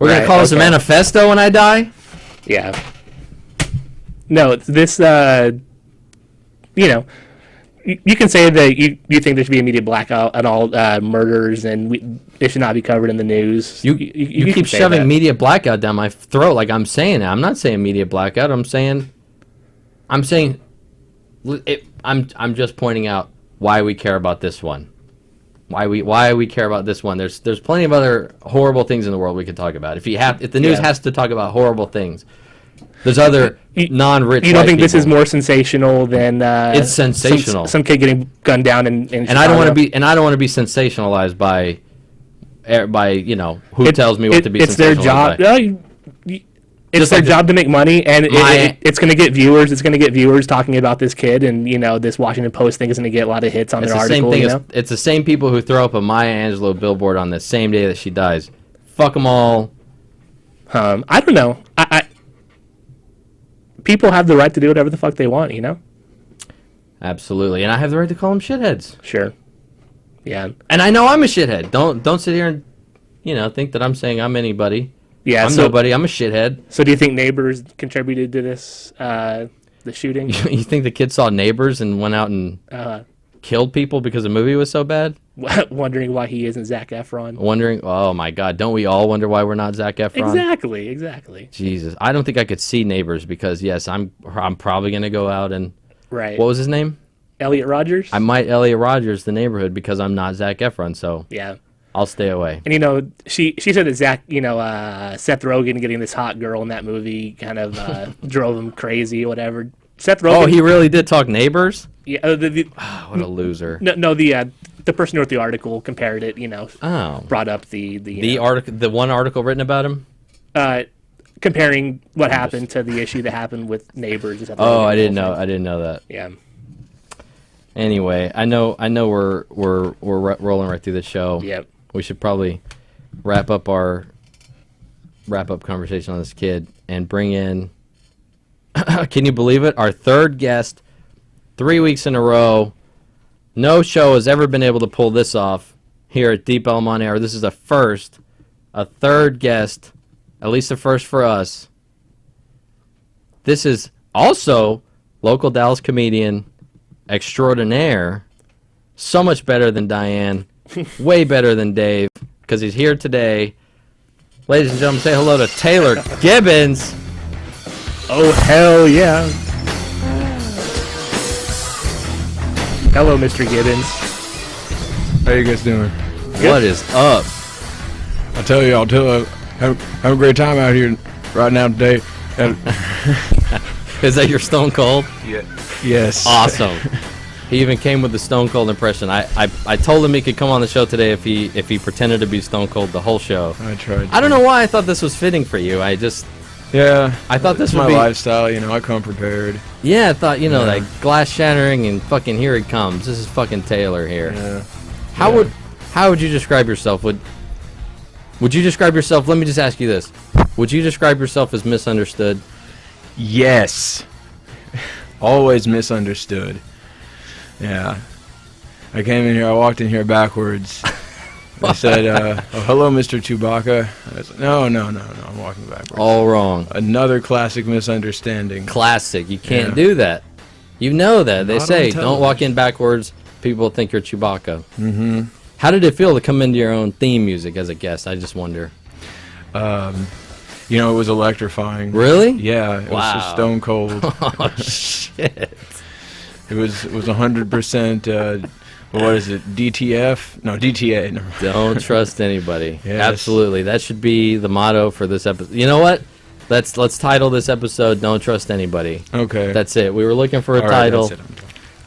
G: We're going to call this a manifesto when I die?
D: Yeah. No, this, you can say that you think there should be a media blackout on all murders and it should not be covered in the news.
G: You keep shoving media blackout down my throat like I'm saying it. I'm not saying media blackout. I'm saying I'm just pointing out why we care about this one. Why we care about this one? There's plenty of other horrible things in the world we could talk about. If the news has to talk about horrible things, there's other non-rich.
D: You don't think this is more sensational than?
G: It's sensational.
D: Some kid getting gunned down in
G: and I don't want to be sensationalized by who tells me what to be.
D: It's their job. It's their job to make money, and it's going to get viewers. It's going to get viewers talking about this kid, and this Washington Post thing is going to get a lot of hits on their article.
G: It's the same people who throw up a Maya Angelou billboard on the same day that she dies. Fuck them all.
D: I don't know. People have the right to do whatever the fuck they want.
G: Absolutely, and I have the right to call them shitheads.
D: Sure. Yeah.
G: And I know I'm a shithead. Don't sit here and think that I'm saying I'm anybody.
D: Yeah,
G: I'm nobody. I'm a shithead.
D: So do you think Neighbors contributed to this, the shooting?
G: You think the kid saw Neighbors and went out and killed people because the movie was so bad?
D: Wondering why he isn't Zac Efron.
G: Oh my God, don't we all wonder why we're not Zac Efron?
D: Exactly.
G: Jesus, I don't think I could see Neighbors because yes, I'm probably gonna go out and.
D: Right.
G: What was his name?
D: Elliot Rodgers.
G: I might Elliot Rodgers the neighborhood because I'm not Zac Efron, so
D: yeah.
G: I'll stay away.
D: And she said that Seth Rogen getting this hot girl in that movie kind of drove him crazy or whatever. Seth Rogen.
G: Oh, he really did talk Neighbors?
D: Yeah.
G: What a loser.
D: No, the person who wrote the article compared it. Brought up the
G: article, the one article written about him.
D: Comparing what happened to the issue that happened with Neighbors.
G: Oh, I didn't know that.
D: Yeah.
G: Anyway, I know we're rolling right through the show.
D: Yep.
G: We should probably wrap up conversation on this kid and bring in. Can you believe it? Our third guest, 3 weeks in a row. No show has ever been able to pull this off here at Deepellumonair. This is a first, a third guest, at least a first for us. This is also local Dallas comedian extraordinaire, so much better than Diane, way better than Dave, because he's here today. Ladies and gentlemen, say hello to Taylor Gibbons.
D: Oh, hell yeah. Hello, Mr. Gibbons.
A: How you guys doing?
G: What is up?
A: I'll tell you, have a great time out here right now today.
G: Is that your Stone Cold?
A: Yeah. Yes.
G: Awesome. He even came with the Stone Cold impression. I told him he could come on the show today if he pretended to be Stone Cold the whole show.
A: I tried.
G: I don't know why I thought this was fitting for you. I thought this would
A: my
G: be
A: lifestyle. I come prepared.
G: Yeah, I thought like glass shattering and fucking here it comes. This is fucking Taylor here.
A: Yeah.
G: How would you describe yourself? Would you describe yourself? Let me just ask you this: would you describe yourself as misunderstood?
A: Yes. Always misunderstood. Yeah. I came in here, I walked in here backwards. They said, oh, hello, Mr. Chewbacca. I was like, no, I'm walking backwards.
G: All wrong.
A: Another classic misunderstanding.
G: Classic. You can't do that. You know that. They
A: Not
G: say,
A: on
G: don't
A: television.
G: walk in backwards. People think you're Chewbacca.
A: Mm-hmm.
G: How did it feel to come into your own theme music as a guest? I just wonder.
A: You know, it was electrifying.
G: Really?
A: Yeah, it was just stone cold.
G: Oh, shit.
A: It was 100%, what is it, DTF? No, DTA. Never mind.
G: Don't trust anybody.
A: Yes.
G: Absolutely. That should be the motto for this episode. You know what? Let's title this episode "Don't Trust Anybody."
A: Okay.
G: That's it. We were looking for a
A: All right,
G: title.
A: that's it.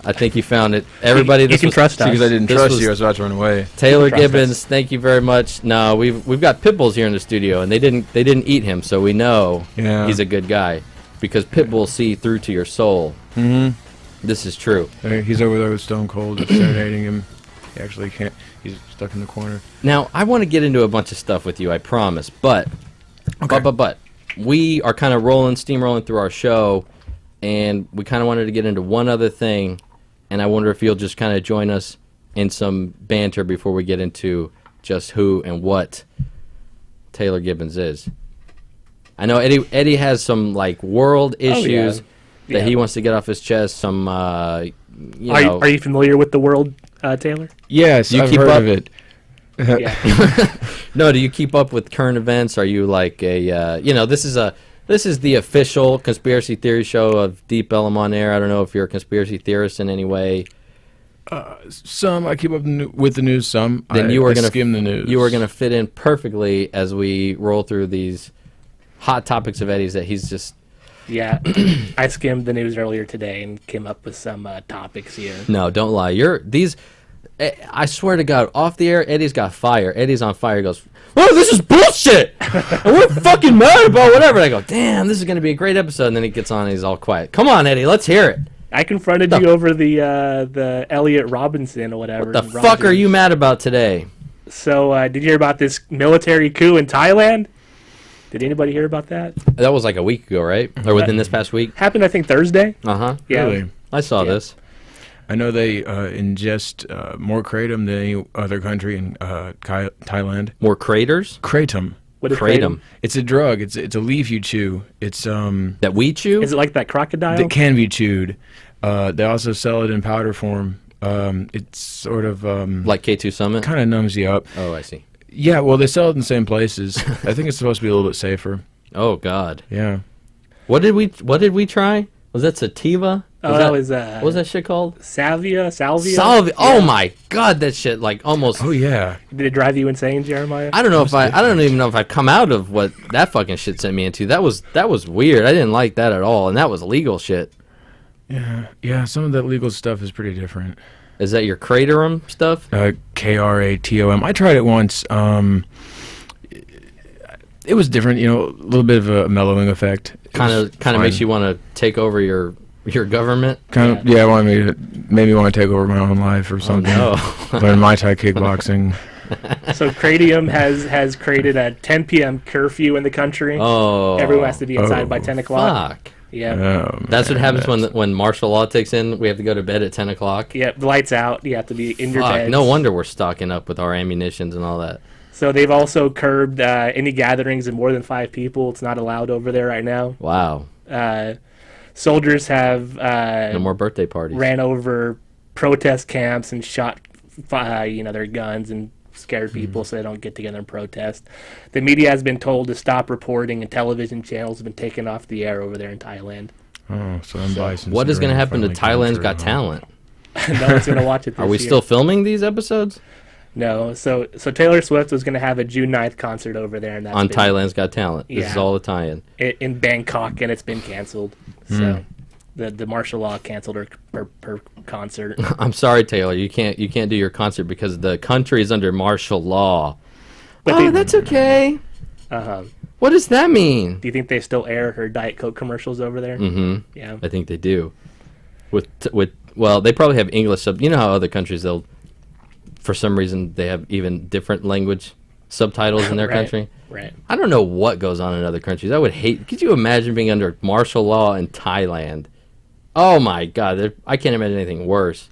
G: I think you found it. Everybody,
D: You can trust us.
A: Because I didn't
G: this
A: trust
G: was
A: you, I was about to run away.
G: Taylor
D: Trust us.
G: Gibbons, thank you very much. No, we've got pit bulls here in the studio, and they didn't eat him, so we know he's a good guy because pit bulls see through to your soul.
A: Mm-hmm.
G: This is true.
A: He's over there with Stone Cold, just serenading him. He actually can't. He's stuck in the corner.
G: Now, I want to get into a bunch of stuff with you, I promise, but we are kind of steamrolling through our show, and we kind of wanted to get into one other thing, and I wonder if you'll just kind of join us in some banter before we get into just who and what Taylor Gibbons is. I know Eddie has some like world issues that he wants to get off his chest. Some, you know.
D: Are you familiar with the world, Taylor?
A: Yes, I've heard of it.
D: Yeah.
G: No, do you keep up with current events? Are you like a, this is the official conspiracy theory show of Deepellumonair. I don't know if you're a conspiracy theorist in any way.
A: Some I keep up with the news. Some
G: Then
A: I
G: gonna
A: skim the news.
G: You are gonna fit in perfectly as we roll through these hot topics of Eddie's that he's just.
D: Yeah, I skimmed the news earlier today and came up with some topics here.
G: No, don't lie. I swear to God, off the air, Eddie's got fire. Eddie's on fire. He goes, "Oh, this is bullshit, and we're fucking mad about whatever." And I go, "Damn, this is gonna be a great episode." And then he gets on and he's all quiet. Come on, Eddie, let's hear it.
D: I confronted you over the Elliot Robinson or whatever.
G: What the fuck are you mad about today?
D: So, did you hear about this military coup in Thailand? Did anybody hear about that?
G: That was like a week ago, right? Or within this past week?
D: Happened, I think, Thursday.
G: Uh-huh.
D: Yeah.
A: Really?
G: I saw this.
A: I know they ingest more kratom than any other country in Thailand.
G: More craters?
A: Kratom.
D: What is
G: Kratom.
A: It's a drug. It's a leaf you chew. It's
G: that we chew?
D: Is it like that crocodile?
A: That can be chewed. They also sell it in powder form. It's sort of
G: like K2 Summit?
A: Kind of numbs you up.
G: Oh, I see.
A: Yeah, well, they sell it in the same places. I think it's supposed to be a little bit safer.
G: Oh God.
A: Yeah.
G: What did we try? Was that sativa?
D: That was
G: what was that shit called?
D: Salvia.
G: Salvia. Oh my God, that shit like almost.
A: Oh yeah.
D: Did it drive you insane, Jeremiah?
G: I don't know if I don't even know if I've come out of what that fucking shit sent me into. That was weird. I didn't like that at all, and that was legal shit.
A: Yeah. Some of that legal stuff is pretty different.
G: Is that your kratom stuff?
A: Kratom. I tried it once. It was different, a little bit of a mellowing effect.
G: Kind of makes you want to take over your government.
A: It made me want to take over my own life or something.
G: Oh, no.
A: Learn Muay Thai kickboxing.
D: So Kratom has created a 10 p.m. curfew in the country.
G: Oh,
D: everyone has to be inside by 10 o'clock.
G: Fuck.
D: Yeah,
G: that's what happens when martial law takes in. We have to go to bed at 10 o'clock.
D: Yeah, the lights out. You have to be in your bed.
G: No wonder we're stocking up with our ammunitions and all that.
D: So they've also curbed any gatherings of more than 5 people. It's not allowed over there right now.
G: Wow.
D: Soldiers have
G: no more birthday parties.
D: Ran over protest camps and shot, their guns and scared people so they don't get together and protest. The media has been told to stop reporting, and television channels have been taken off the air over there in Thailand.
A: Oh, so I'm biasing.
G: What is going to happen to Thailand's Got Talent?
D: No one's going to watch it this
G: Are we
D: year.
G: still filming these episodes?
D: No. So Taylor Swift was going to have a June 9th concert over there. And that's
G: on Thailand's Got Talent. This is all Italian.
D: In Bangkok, and it's been canceled. So the martial law canceled her concert.
G: I'm sorry, Taylor. You can't do your concert because the country is under martial law. But that's okay. What does that mean?
D: Do you think they still air her Diet Coke commercials over there?
G: Mm-hmm.
D: Yeah.
G: I think they do. Well, they probably have English You know how other countries for some reason they have even different language subtitles in their country.
D: Right.
G: I don't know what goes on in other countries. I would hate. Could you imagine being under martial law in Thailand? Oh my God, I can't imagine anything worse.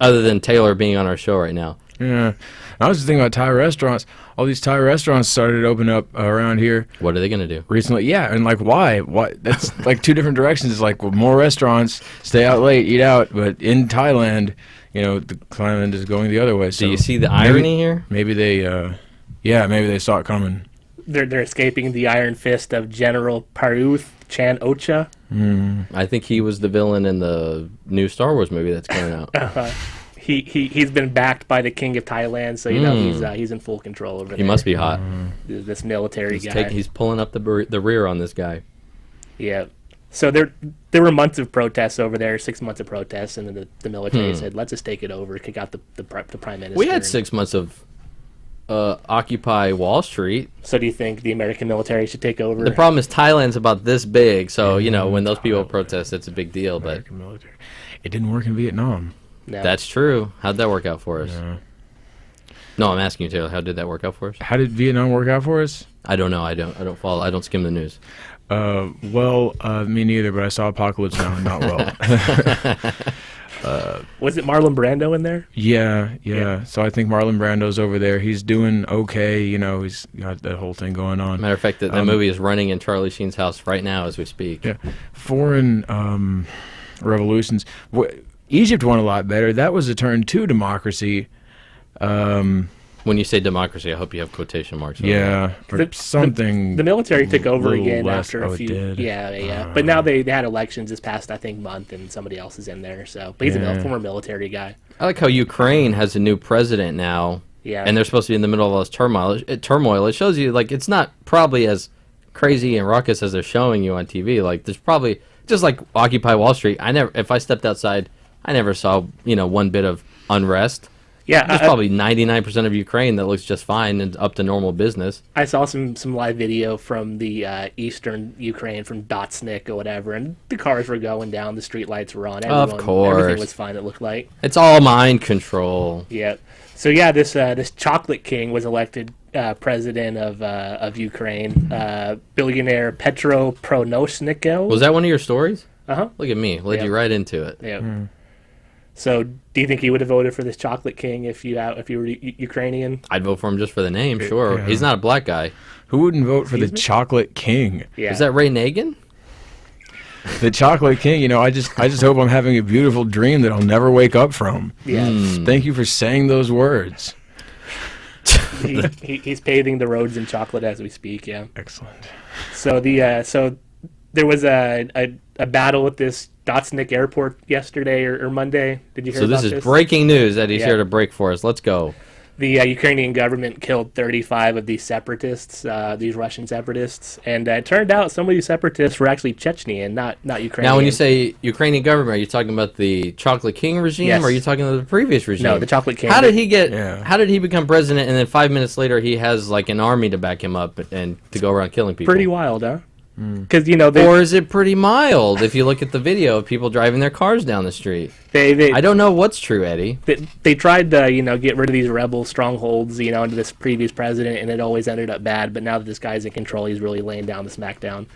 G: Other than Taylor being on our show right now.
A: Yeah. I was just thinking about Thai restaurants. All these Thai restaurants started to open up around here.
G: What are they going to do?
A: Recently, yeah, and like why? Why? That's like two different directions. It's like, well, more restaurants, stay out late, eat out. But in Thailand, the Thailand is going the other way. So
G: do you see the irony here?
A: Maybe they, maybe they saw it coming.
D: They're escaping the iron fist of General Paruth Chan Ocha.
G: I think he was the villain in the new Star Wars movie that's coming out.
D: He's been backed by the King of Thailand, so he's in full control over there.
G: He must be hot.
D: This military guy.
G: He's pulling up the rear on this guy.
D: Yeah. So there were months of protests over there, 6 months of protests, and then the military said, "Let's just take it over, kick out the prime minister."
G: We had 6 months of Occupy Wall Street.
D: So do you think the American military should take over?
G: The problem is Thailand's about this big, so when those people protest, it's a big deal.
A: American military. It didn't work in Vietnam.
D: No.
G: That's true. How'd that work out for us? No, I'm asking you, Taylor. How did that work out for us?
A: How did Vietnam work out for us?
G: I don't know. I don't follow. I don't skim the news.
A: Me neither. But I saw Apocalypse Now. Not well.
D: Was it Marlon Brando in there?
A: Yeah. So I think Marlon Brando's over there. He's doing okay. He's got that whole thing going on.
G: Matter of fact, that movie is running in Charlie Sheen's house right now as we speak.
A: Yeah. Foreign revolutions. Egypt won a lot better. That was a turn to democracy.
G: When you say democracy, I hope you have quotation marks.
A: Yeah, or something.
D: The military took over again
A: less.
D: after a few.
A: It did.
D: Yeah. But now they had elections this past, I think, month, and somebody else is in there. So, but he's a former military guy.
G: I like how Ukraine has a new president now.
D: Yeah.
G: And they're supposed to be in the middle of all this turmoil. It shows you it's not probably as crazy and ruckus as they're showing you on TV. Like there's probably just like Occupy Wall Street. If I stepped outside, I never saw one bit of unrest.
D: Yeah,
G: there's probably 99% of Ukraine that looks just fine and up to normal business.
D: I saw some live video from the eastern Ukraine, from Dotsnik or whatever, and the cars were going down, the street lights were on.
G: Of course,
D: everything was fine. It looked like
G: it's all mind control.
D: Yeah. So this chocolate king was elected president of Ukraine. Billionaire Petro Pronosniko.
G: Was that one of your stories?
D: Uh-huh.
G: Look at me, led you right into it.
D: Yeah. So, do you think he would have voted for this chocolate king if you were Ukrainian?
G: I'd vote for him just for the name, sure. Yeah. He's not a black guy.
A: Who wouldn't vote for the chocolate king?
D: Yeah.
G: Is that Ray Nagin?
A: The chocolate king. I just hope I'm having a beautiful dream that I'll never wake up from.
D: Yeah.
A: Thank you for saying those words.
D: He's paving the roads in chocolate as we speak. Yeah.
A: Excellent.
D: So there was a battle at this Dotsnik airport yesterday or Monday. Did you hear about this?
G: So this is breaking news that he's here to break for us. Let's go.
D: The Ukrainian government killed 35 of these separatists, these Russian separatists, and it turned out some of these separatists were actually Chechnyan, not Ukrainian.
G: Now, when you say Ukrainian government, are you talking about the Chocolate King regime, or are you talking about the previous regime?
D: No, the Chocolate King.
G: How did he How did he become president, and then 5 minutes later he has like an army to back him up and to go around killing people?
D: Pretty wild, huh?
G: Because or is it pretty mild if you look at the video of people driving their cars down the street? I don't know what's true, Eddie.
D: They tried to get rid of these rebel strongholds under this previous president, and it always ended up bad. But now that this guy's in control, he's really laying down the smackdown.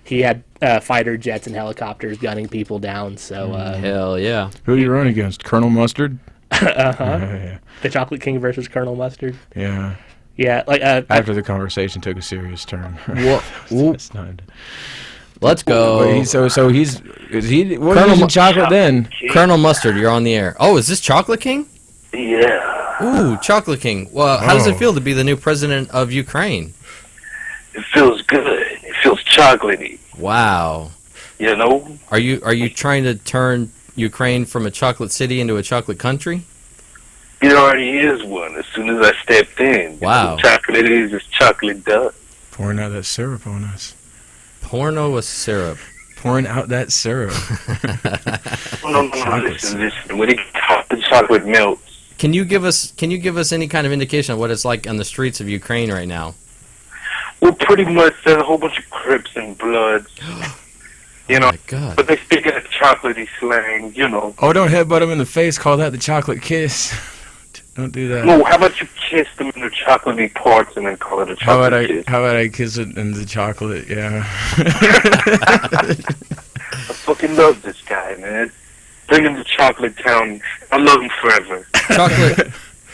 D: He had fighter jets and helicopters gunning people down. So
G: hell yeah.
A: Who do you run against? Colonel Mustard?
D: Yeah. The Chocolate King versus Colonel Mustard.
A: Yeah.
D: Yeah, like
A: after the conversation took a serious turn.
G: Let's go.
A: So he's Colonel Chocolate then?
G: Colonel Mustard, you're on the air. Oh, is this Chocolate King?
C: Yeah.
G: Ooh, Chocolate King. Well, how does it feel to be the new president of Ukraine?
C: It feels good. It feels chocolatey.
G: Wow. Are you trying to turn Ukraine from a chocolate city into a chocolate country?
C: It already is one. As soon as I stepped in.
G: Wow.
C: Chocolate is as chocolate does.
A: Pouring out that syrup on us.
G: Porno with syrup.
A: Pouring out that syrup.
C: No. Listen. When it gets the chocolate melts.
G: Can you give us any kind of indication of what it's like on the streets of Ukraine right now?
C: Well, pretty much there's a whole bunch of Crips and Bloods.
G: My God.
C: But they speak in a chocolatey slang,
A: Oh, don't headbutt him in the face. Call that the chocolate kiss. Don't do that.
C: No, how about you kiss them in the chocolatey parts and then call it a chocolate kiss?
A: How about I kiss it in the chocolate? Yeah.
C: I fucking love this guy, man. Bring him to Chocolate Town. I love him forever.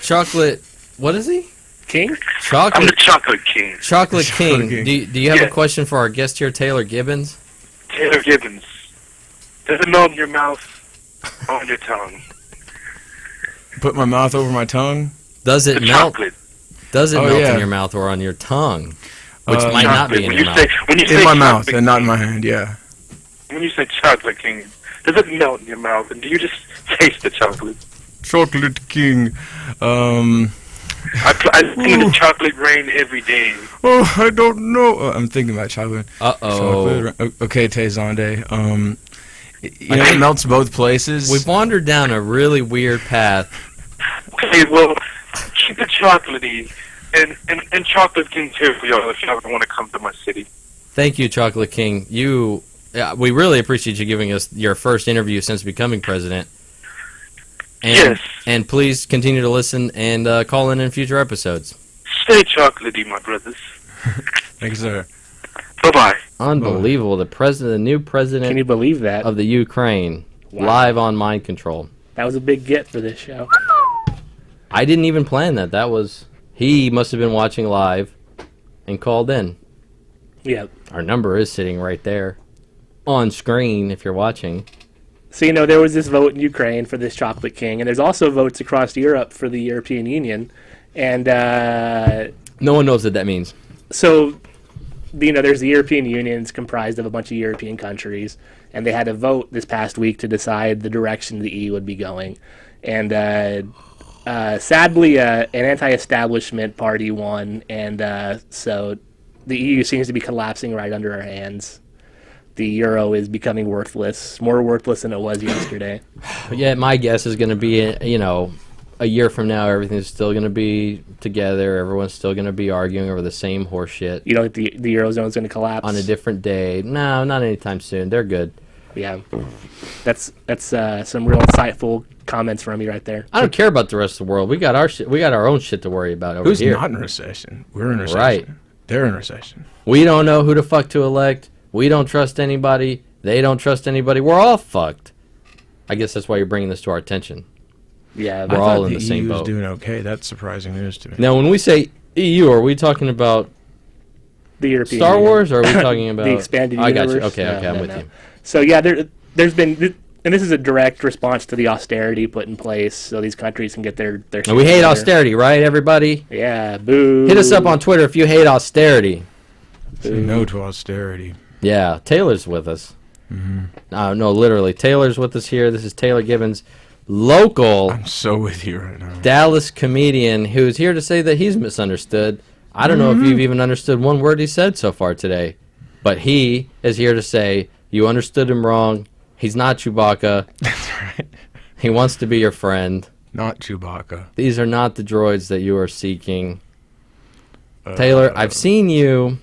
G: Chocolate. What is he?
D: King?
C: I'm the Chocolate King.
G: Chocolate King. Do you have a question for our guest here, Taylor Gibbons?
C: Taylor Gibbons. Does it melt in your mouth? On your tongue?
A: Put my mouth over my tongue?
G: Does it melt?
C: Chocolate.
G: Does it melt in your mouth or on your tongue? Which might not be in your mouth.
A: In my mouth and not in my hand, yeah.
C: When you say Chocolate King, does it melt in your mouth? And do you just taste the chocolate?
A: Chocolate King.
C: I think the chocolate rain every day.
A: Oh, I don't know. I'm thinking about chocolate.
G: Uh-oh.
A: Okay, Tezonde. It melts both places.
G: We've wandered down a really weird path.
C: Okay, well, keep it chocolatey. And Chocolate King too for y'all if y'all want to come to my city.
G: Thank you, Chocolate King. We really appreciate you giving us your first interview since becoming president. And,
C: yes.
G: And please continue to listen and call in future episodes.
C: Stay chocolatey, my brothers.
A: Thank you, sir.
C: Bye-bye.
G: Unbelievable. The new president.
D: Can you believe that?
G: Of the Ukraine.
D: Wow.
G: Live on Mind Control.
D: That was a big get for this show.
G: I didn't even plan that. He must have been watching live and called in.
D: Yeah.
G: Our number is sitting right there on screen if you're watching.
D: So, there was this vote in Ukraine for this Chocolate King, and there's also votes across Europe for the European Union. And
G: no one knows what that means.
D: So, there's the European Union. It's comprised of a bunch of European countries, and they had a vote this past week to decide the direction the EU would be going. And sadly, an anti-establishment party won, and so the EU seems to be collapsing right under our hands. The euro is becoming worthless, more worthless than it was yesterday.
G: Yeah, my guess is going to be, a year from now, everything's still going to be together. Everyone's still going to be arguing over the same horse shit.
D: You don't think the Eurozone's going to collapse?
G: On a different day. No, not anytime soon. They're good.
D: Yeah. That's some real insightful comments from you right there.
G: I don't care about the rest of the world. We got our shit. We got our own shit to worry about over
A: Who's
G: here.
A: Who's not in recession? We're in recession.
G: Right.
A: They're in recession.
G: We don't know who the fuck to elect. We don't trust anybody. They don't trust anybody. We're all fucked. I guess that's why you're bringing this to our attention.
D: Yeah,
G: we're all in the same boat.
A: doing okay. That's surprising news to me.
G: Now, when we say EU, are we talking about
D: the European
G: Star
D: Union.
G: Wars, or are we talking about
D: the expanded
G: I
D: universe?
G: got you. Okay, I'm with you.
D: So yeah, there's been, and this is a direct response to the austerity put in place, so these countries can get their.
G: And we hate austerity, right, everybody?
D: Yeah, boo.
G: Hit us up on Twitter if you hate austerity.
A: Say no to austerity.
G: Yeah, Taylor's with us.
A: Mm-hmm.
G: No, literally, Taylor's with us here. This is Taylor Gibbons, local.
A: I'm so with you right now.
G: Dallas comedian who's here to say that he's misunderstood. I don't know if you've even understood one word he said so far today, but he is here to say you understood him wrong. He's not Chewbacca.
A: That's right.
G: He wants to be your friend.
A: Not Chewbacca.
G: These are not the droids that you are seeking. Taylor, I've seen you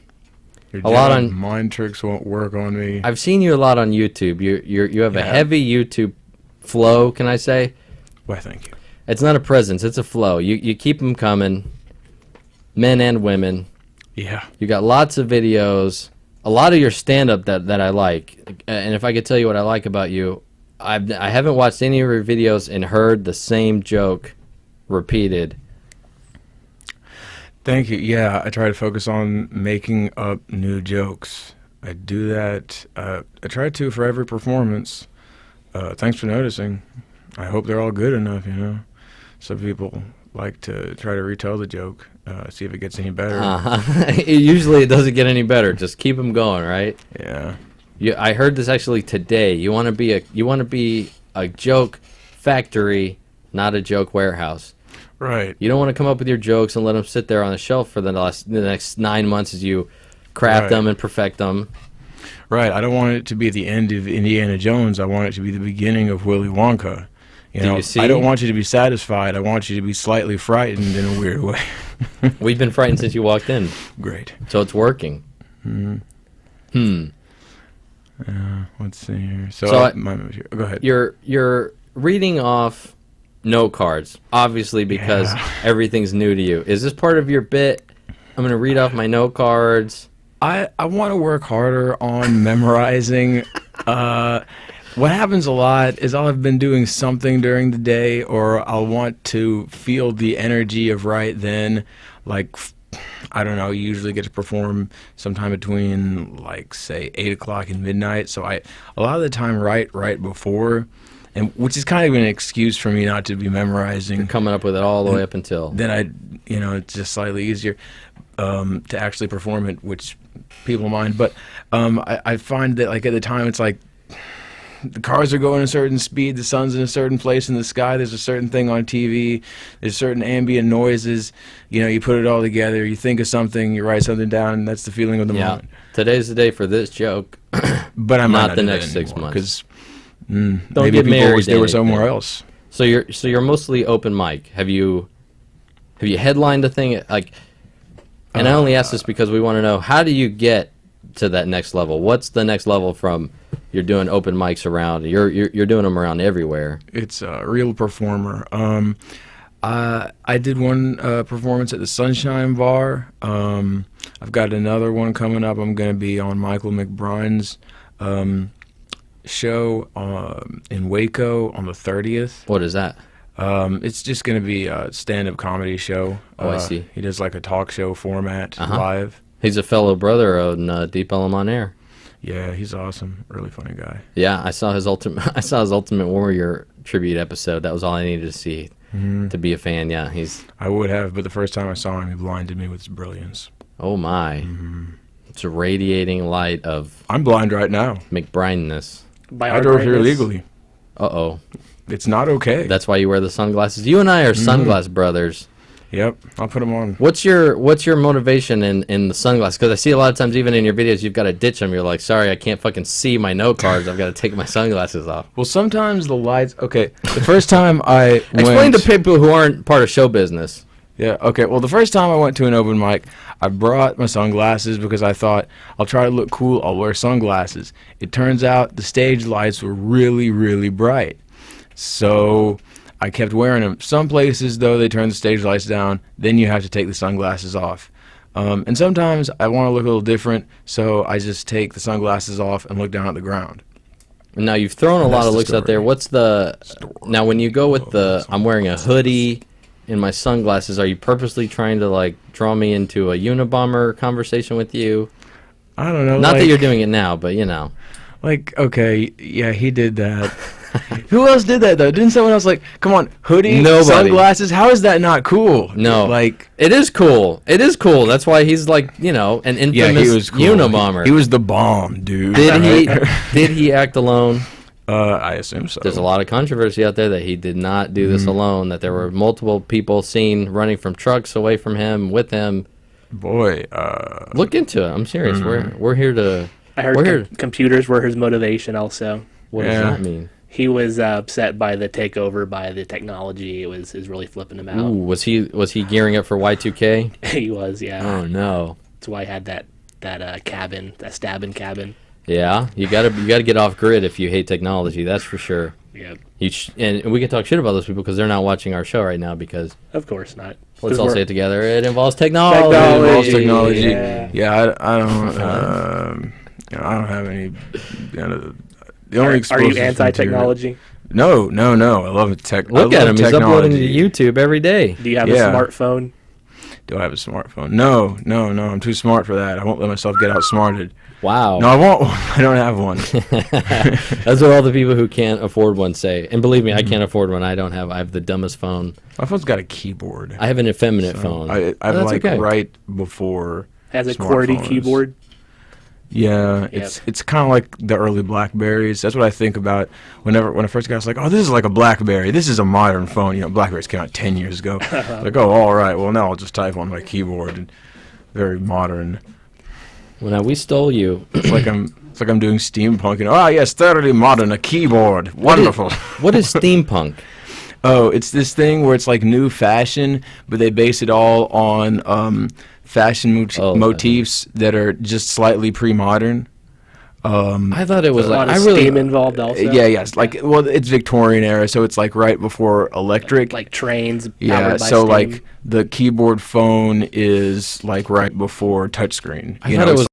G: a lot on
A: mind tricks won't work on me.
G: I've seen you a lot on YouTube. You have a heavy YouTube flow, can I say?
A: Why, thank you.
G: It's not a presence, it's a flow. You keep them coming, men and women.
A: Yeah.
G: You got lots of videos, a lot of your stand-up that I like. And if I could tell you what I like about you, I haven't watched any of your videos and heard the same joke repeated.
A: Thank you. Yeah, I try to focus on making up new jokes. I do that. I try to for every performance. Thanks for noticing. I hope they're all good enough, Some people like to try to retell the joke, see if it gets any better.
G: Usually it doesn't get any better. Just keep them going, right?
A: Yeah.
G: I heard this actually today. You want to be a joke factory, not a joke warehouse.
A: Right.
G: You don't want to come up with your jokes and let them sit there on the shelf for the next 9 months as you craft them and perfect them.
A: Right. I don't want it to be the end of Indiana Jones. I want it to be the beginning of Willy Wonka.
G: You see?
A: I don't want you to be satisfied. I want you to be slightly frightened in a weird way.
G: We've been frightened since you walked in.
A: Great.
G: So it's working.
A: Let's see here. Go ahead.
G: You're reading off note cards, obviously, because everything's new to you. Is this part of your bit? I'm going to read off my note cards.
A: I want to work harder on memorizing. What happens a lot is I'll have been doing something during the day, or I'll want to feel the energy of right then. Like, I don't know, you usually get to perform sometime between, like, say, 8 o'clock and midnight. So a lot of the time right before, and which is kind of an excuse for me not to be memorizing.
G: You're coming up with it all the way up until.
A: Then it's just slightly easier to actually perform it, which people mind. But I find that, like, at the time, it's like, the cars are going a certain speed, the sun's in a certain place in the sky, there's a certain thing on TV, there's certain ambient noises, you put it all together, you think of something, you write something down, and that's the feeling of the moment.
G: Today's the day for this joke,
A: but I might
G: not the next 6 months.
A: Because
G: don't
A: maybe
G: get
A: people
G: married
A: wish
G: to
A: they were
G: anything.
A: somewhere else.
G: So you're mostly open mic. Have you headlined a thing like? And I only ask this because we want to know, how do you get to that next level? What's the next level from you're doing open mics around? You're doing them around everywhere.
A: It's a real performer. I did one performance at the Sunshine Bar. I've got another one coming up. I'm going to be on Michael McBride's show in Waco on the 30th.
G: What is that?
A: It's just going to be a stand-up comedy show.
G: Oh, I see.
A: He does like a talk show format live.
G: He's a fellow brother on Deepellumonair.
A: Yeah, he's awesome. Really funny guy.
G: Yeah, I saw his Ultimate Warrior tribute episode. That was all I needed to see to be a fan. Yeah,
A: I would have, but the first time I saw him, he blinded me with his brilliance.
G: Oh my! It's a radiating light of.
A: I'm blind right now.
G: McBrideness.
A: I drove here illegally.
G: Uh-oh.
A: It's not okay.
G: That's why you wear the sunglasses. You and I are sunglass brothers.
A: Yep, I'll put them on.
G: What's your motivation in the sunglasses? Because I see a lot of times, even in your videos, you've got to ditch them. You're like, sorry, I can't fucking see my note cards. I've got to take my sunglasses off.
A: Well, sometimes the lights. Okay, the first time I
G: explain to people who aren't part of show business.
A: Yeah. Okay. Well, the first time I went to an open mic, I brought my sunglasses because I thought I'll try to look cool. I'll wear sunglasses. It turns out the stage lights were really, really bright. So I kept wearing them. Some places, though, they turn the stage lights down. Then you have to take the sunglasses off. And sometimes I want to look a little different, so I just take the sunglasses off and look down at the ground.
G: Now, you've thrown a lot of looks out there. What's the... Now, when you go with the... I'm wearing a hoodie and my sunglasses, are you purposely trying to, like, draw me into a Unabomber conversation with you?
A: I don't know.
G: Not that you're doing it now, but,
A: Like, okay, yeah, he did that. Who else did that, though? Didn't someone else, like, come on, hoodie, sunglasses? How is that not cool?
G: No.
A: Like,
G: it is cool. It is cool. That's why he's, like, an infamous
A: he was cool.
G: Unabomber.
A: He was the bomb, dude.
G: Did he act alone?
A: I assume so.
G: There's a lot of controversy out there that he did not do this alone, that there were multiple people seen running from trucks away from him, with him.
A: Boy,
G: look into it. I'm serious. We're here to...
D: I heard computers were his motivation also.
G: What does that mean?
D: He was upset by the takeover by the technology. It was really flipping him out.
G: Ooh, was he gearing up for Y2K?
D: He was, yeah.
G: Oh no.
D: That's why I had that cabin, that stabbing cabin.
G: Yeah, you gotta get off grid if you hate technology. That's for sure.
D: Yep.
G: And we can talk shit about those people because they're not watching our show right now. Because
D: of course not.
G: Let's all say it together. It involves technology.
A: It involves technology. Yeah, I don't. I don't have any. The only
D: are you anti-technology?
A: No. I love tech.
G: Look at him. He's uploading to YouTube every day.
D: Do you have a smartphone?
A: Do I have a smartphone? No. I'm too smart for that. I won't let myself get outsmarted.
G: Wow.
A: No, I won't. I don't have one.
G: That's what all the people who can't afford one say. And believe me, I can't afford one. I have the dumbest phone.
A: My phone's got a keyboard.
G: I have an effeminate phone.
A: I'm like right before.
D: Has a QWERTY keyboard.
A: Yeah, it's kind of like the early Blackberries. That's what I think about when I first got. I was like, oh, this is like a Blackberry. This is a modern phone. Blackberries came out 10 years ago. Like, oh, all right. Well, now I'll just type on my keyboard. And very modern.
G: Well, now we stole you.
A: It's like I'm doing steampunk. Oh yes, thoroughly modern. A keyboard. Wonderful.
G: What is steampunk?
A: Oh, it's this thing where it's like new fashion, but they base it all on fashion motifs that are just slightly pre-modern.
G: I thought it was
D: a lot of steam involved also.
A: Yeah. Well, it's Victorian era, so it's like right before electric.
D: Like trains.
A: Yeah, so steam. Like the keyboard phone is like right before touchscreen.
G: I thought it was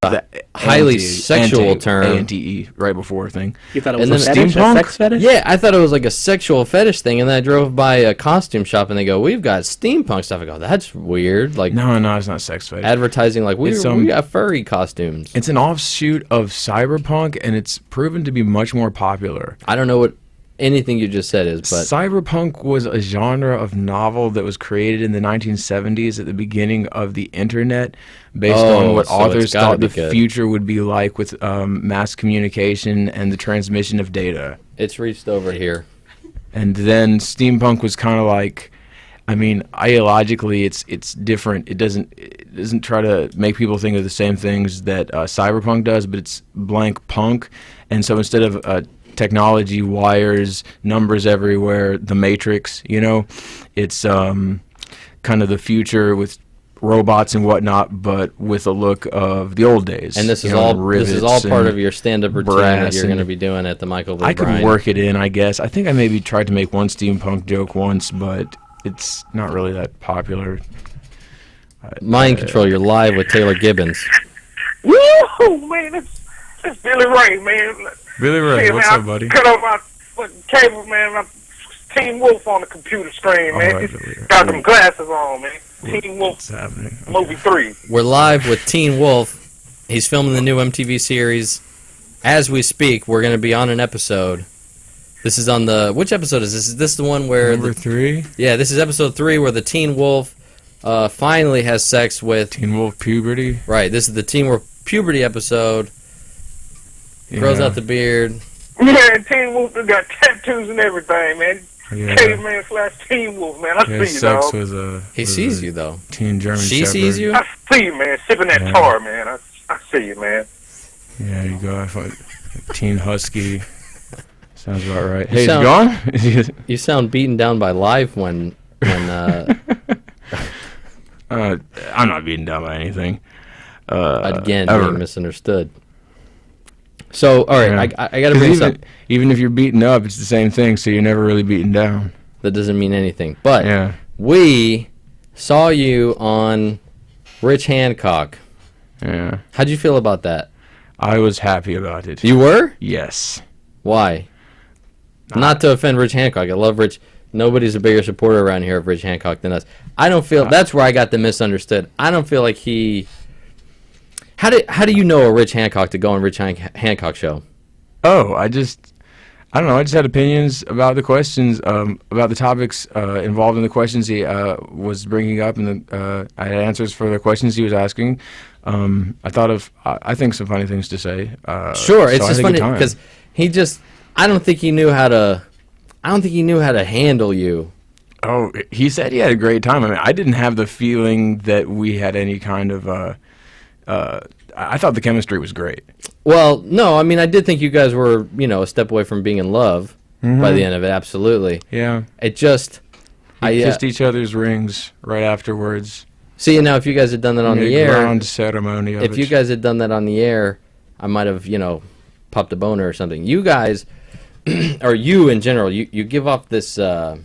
G: highly sexual term.
A: ANTE right before thing.
D: You thought it was
G: And
D: a
G: then
D: fetish, a sex fetish?
G: Yeah, I thought it was like a sexual fetish thing, and then I drove by a costume shop, and they go, "We've got steampunk stuff." I go, "That's weird." Like,
A: no, it's not sex fetish.
G: Advertising like we got furry costumes.
A: It's an offshoot of cyberpunk, and it's proven to be much more popular.
G: I don't know what anything you just said is, but
A: cyberpunk was a genre of novel that was created in the 1970s at the beginning of the internet, based on what authors thought the future would be like with mass communication and the transmission of data.
G: It's reached over here.
A: And then steampunk was kind of like, I mean, ideologically, it's different. It doesn't try to make people think of the same things that cyberpunk does, but it's blank punk. And so instead of technology, wires, numbers everywhere, the Matrix, it's kind of the future with robots and whatnot, but with a look of the old days.
G: And this is all part of your stand-up routine that you're going to be doing at the Michael Lee
A: I could
G: Bryan.
A: work it in, I guess. I think I maybe tried to make one steampunk joke once, but it's not really that popular.
G: Mind Control, you're live with Taylor Gibbons.
C: Woo, man, it's Billy Ray, man.
A: Billy Ray, what's up, buddy?
C: Cut off my fucking cable, man. My Teen Wolf on the computer screen, man.
A: Right,
C: Got some glasses on, man. Teen Wolf,
A: what's happening?
C: movie 3.
G: We're live with Teen Wolf. He's filming the new MTV series. As we speak, we're going to be on an episode. This is on the... Which episode is this? Is this the one where...
A: Number 3?
G: Yeah, this is episode 3 where the Teen Wolf finally has sex with...
A: Teen Wolf puberty?
G: Right, this is the Teen Wolf puberty episode. Grows out the beard.
C: Yeah, Teen Wolf got tattoos and everything, man.
A: Yeah.
C: Caveman / Teen Wolf, man. I see you,
A: sex
C: dog.
A: with
G: he sees you, though.
A: Teen German
G: She
A: Shepherd.
G: sees you?
C: I see you, man. Sipping that tar, man. I see you, man.
A: Yeah, you go. I thought Teen Husky. Sounds about right.
G: You
A: Hey,
G: sound-
A: is he gone?
G: You sound beaten down by life when
A: I'm not beaten down by anything.
G: again
A: ever.
G: being misunderstood. So, all right,
A: Yeah.
G: I got to bring this up.
A: Even if you're beaten up, it's the same thing, so you're never really beaten down.
G: That doesn't mean anything. But
A: Yeah.
G: we saw you on Rich Hancock.
A: Yeah.
G: How'd you feel about that?
A: I was happy about it.
G: You were?
A: Yes.
G: Why? Not to offend Rich Hancock. I love Rich. Nobody's a bigger supporter around here of Rich Hancock than us. I don't feel... That's where I got the misunderstood. I don't feel like he... How do you know a Rich Hancock to go on Rich Hancock show?
A: Oh, I don't know. I just had opinions about the questions, about the topics involved in the questions he was bringing up, and I had answers for the questions he was asking. I think some funny things to say.
G: Sure, it's
A: so
G: just funny because he just... I don't think he knew how to handle you.
A: Oh, he said he had a great time. I mean, I didn't have the feeling that we had any kind of... I thought the chemistry was great.
G: Well, no, I mean, I did think you guys were, a step away from being in love by the end of it, absolutely.
A: Yeah.
G: It just...
A: We kissed each other's rings right afterwards.
G: See, now, if you guys had done that on the air...
A: Grand ceremony of
G: If
A: it.
G: you guys had done that on the air, I might have, popped a boner or something. You guys, or you in general, you give off this...
A: I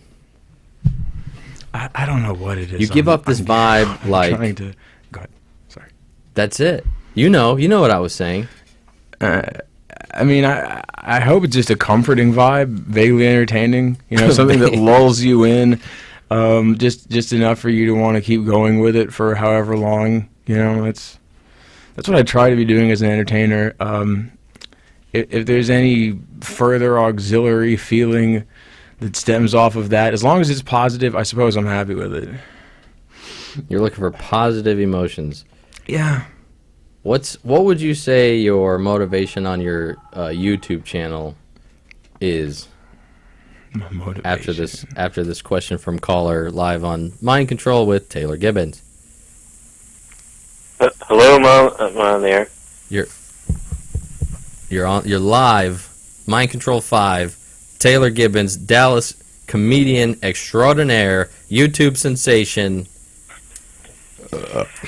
A: don't know what it is.
G: You give off this vibe like...
A: Trying to... Go ahead. Sorry.
G: That's it. You know what I was saying.
A: I mean, I hope it's just a comforting vibe, vaguely entertaining. Something that lulls you in, just enough for you to want to keep going with it for however long. That's what I try to be doing as an entertainer. If there's any further auxiliary feeling that stems off of that, as long as it's positive, I suppose I'm happy with it.
G: You're looking for positive emotions.
A: Yeah.
G: What would you say your motivation on your YouTube channel is?
A: My motivation.
G: After this question from caller live on Mind Control with Taylor Gibbons.
B: Hello, Mom. I'm on there.
G: You're live. Mind Control 5. Taylor Gibbons, Dallas comedian extraordinaire, YouTube sensation.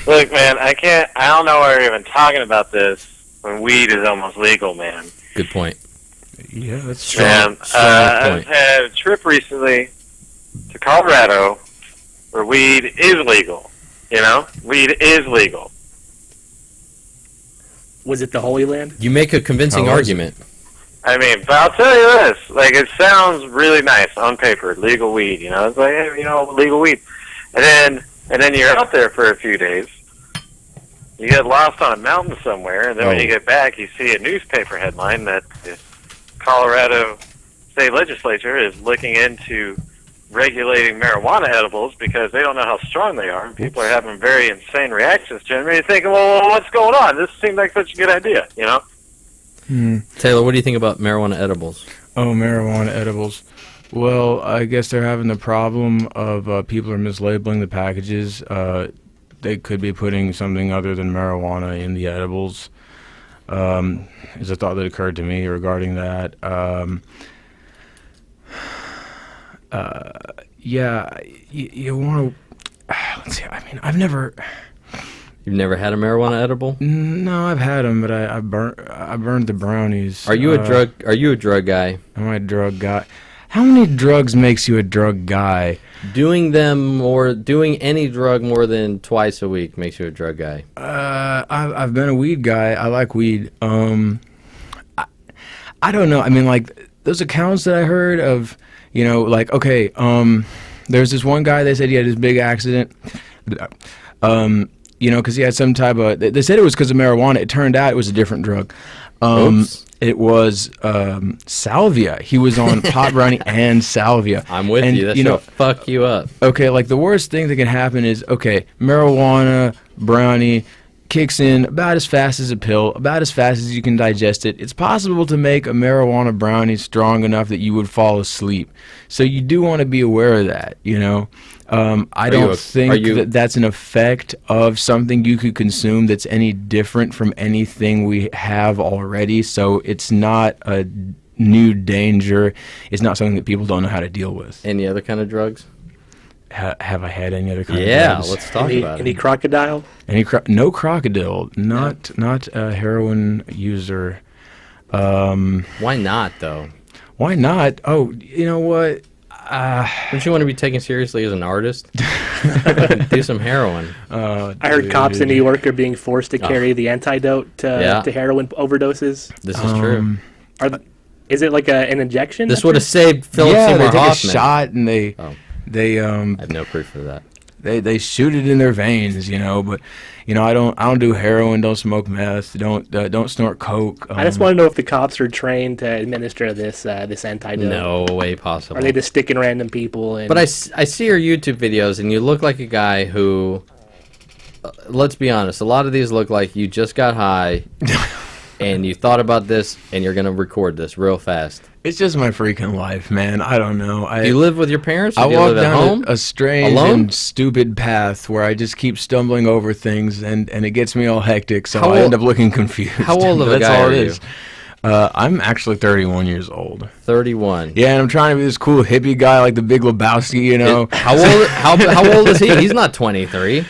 B: Look, man, I don't know why we're even talking about this when weed is almost legal, man.
G: Good point.
A: Yeah, that's
G: strong.
B: I've had a trip recently to Colorado where weed is legal. Weed is legal.
D: Was it the Holy Land?
G: You make a convincing argument.
B: I mean, but I'll tell you this: like, it sounds really nice on paper, legal weed. You know, it's like, hey, you know, legal weed, and then you're out there for a few days. You get lost on a mountain somewhere, and then when you get back, you see a newspaper headline that the Colorado state legislature is looking into regulating marijuana edibles because they don't know how strong they are, and people are having very insane reactions to them. And you're thinking, well, what's going on? This seemed like such a good idea, you know?
G: Taylor, what do you think about marijuana edibles?
A: Oh, marijuana edibles. Well, I guess they're having the problem of people are mislabeling the packages. They could be putting something other than marijuana in the edibles. Is a thought that occurred to me regarding that. Yeah, you want to... Let's see, I mean, I've never...
G: You've never had a marijuana edible?
A: No, I've had them, but I burned the brownies.
G: Are you a drug guy?
A: Am I a drug guy? How many drugs makes you a drug guy?
G: Doing any drug more than twice a week makes you a drug guy.
A: I've been a weed guy. I like weed. I don't know. I mean, like those accounts that I heard of, you know, like okay, there's this one guy. They said he had this big accident. You know, because he had some type of... They said it was because of marijuana. It turned out it was a different drug. It was salvia. He was on pot brownie and salvia.
G: I'm with you. That's gonna fuck you up.
A: Okay, like the worst thing that can happen is, okay, marijuana, brownie, kicks in about as fast as a pill, about as fast as you can digest it. It's possible to make a marijuana brownie strong enough that you would fall asleep. So you do want to be aware of that, you know? I don't think that that's an effect of something you could consume that's any different from anything we have already. So it's not a new danger. It's not something that people don't know how to deal with.
G: Any other kind of drugs?
A: Have I had any other kind of drugs?
G: Yeah, let's talk about it.
D: Any crocodile?
A: No crocodile. Not a heroin user.
G: Why not, though?
A: Why not? Oh, you know what?
G: Don't you want to be taken seriously as an artist? Do some heroin.
D: I heard cops in New York are being forced to carry the antidote to heroin overdoses.
G: This is true.
D: Is it like an injection?
G: This would have saved Philip Seymour
A: they take
G: Hoffman.
A: a shot and they
G: I have no proof of that.
A: They shoot it in their veins, you know. But you know, I don't do heroin, don't smoke meth, don't snort coke.
D: I just want to know if the cops are trained to administer this antidote.
G: No way possible.
D: Are they just sticking random people in?
G: But I see your YouTube videos, and you look like a guy who. Let's be honest. A lot of these look like you just got high, and you thought about this, and you're gonna record this real fast.
A: It's just my freaking life, man. I don't know.
G: Do you live with your parents? Or
A: I
G: do you
A: walk
G: live at
A: down
G: home?
A: a strange
G: Alone?
A: and stupid path where I just keep stumbling over things, and it gets me all hectic, so
G: How
A: I end
G: old-
A: up looking confused.
G: How old of a
A: That's
G: guy
A: all
G: are
A: it
G: you?
A: is. I'm actually 31 years old.
G: 31.
A: Yeah, and I'm trying to be this cool hippie guy like the Big Lebowski, you know.
G: How old is he? He's not 23.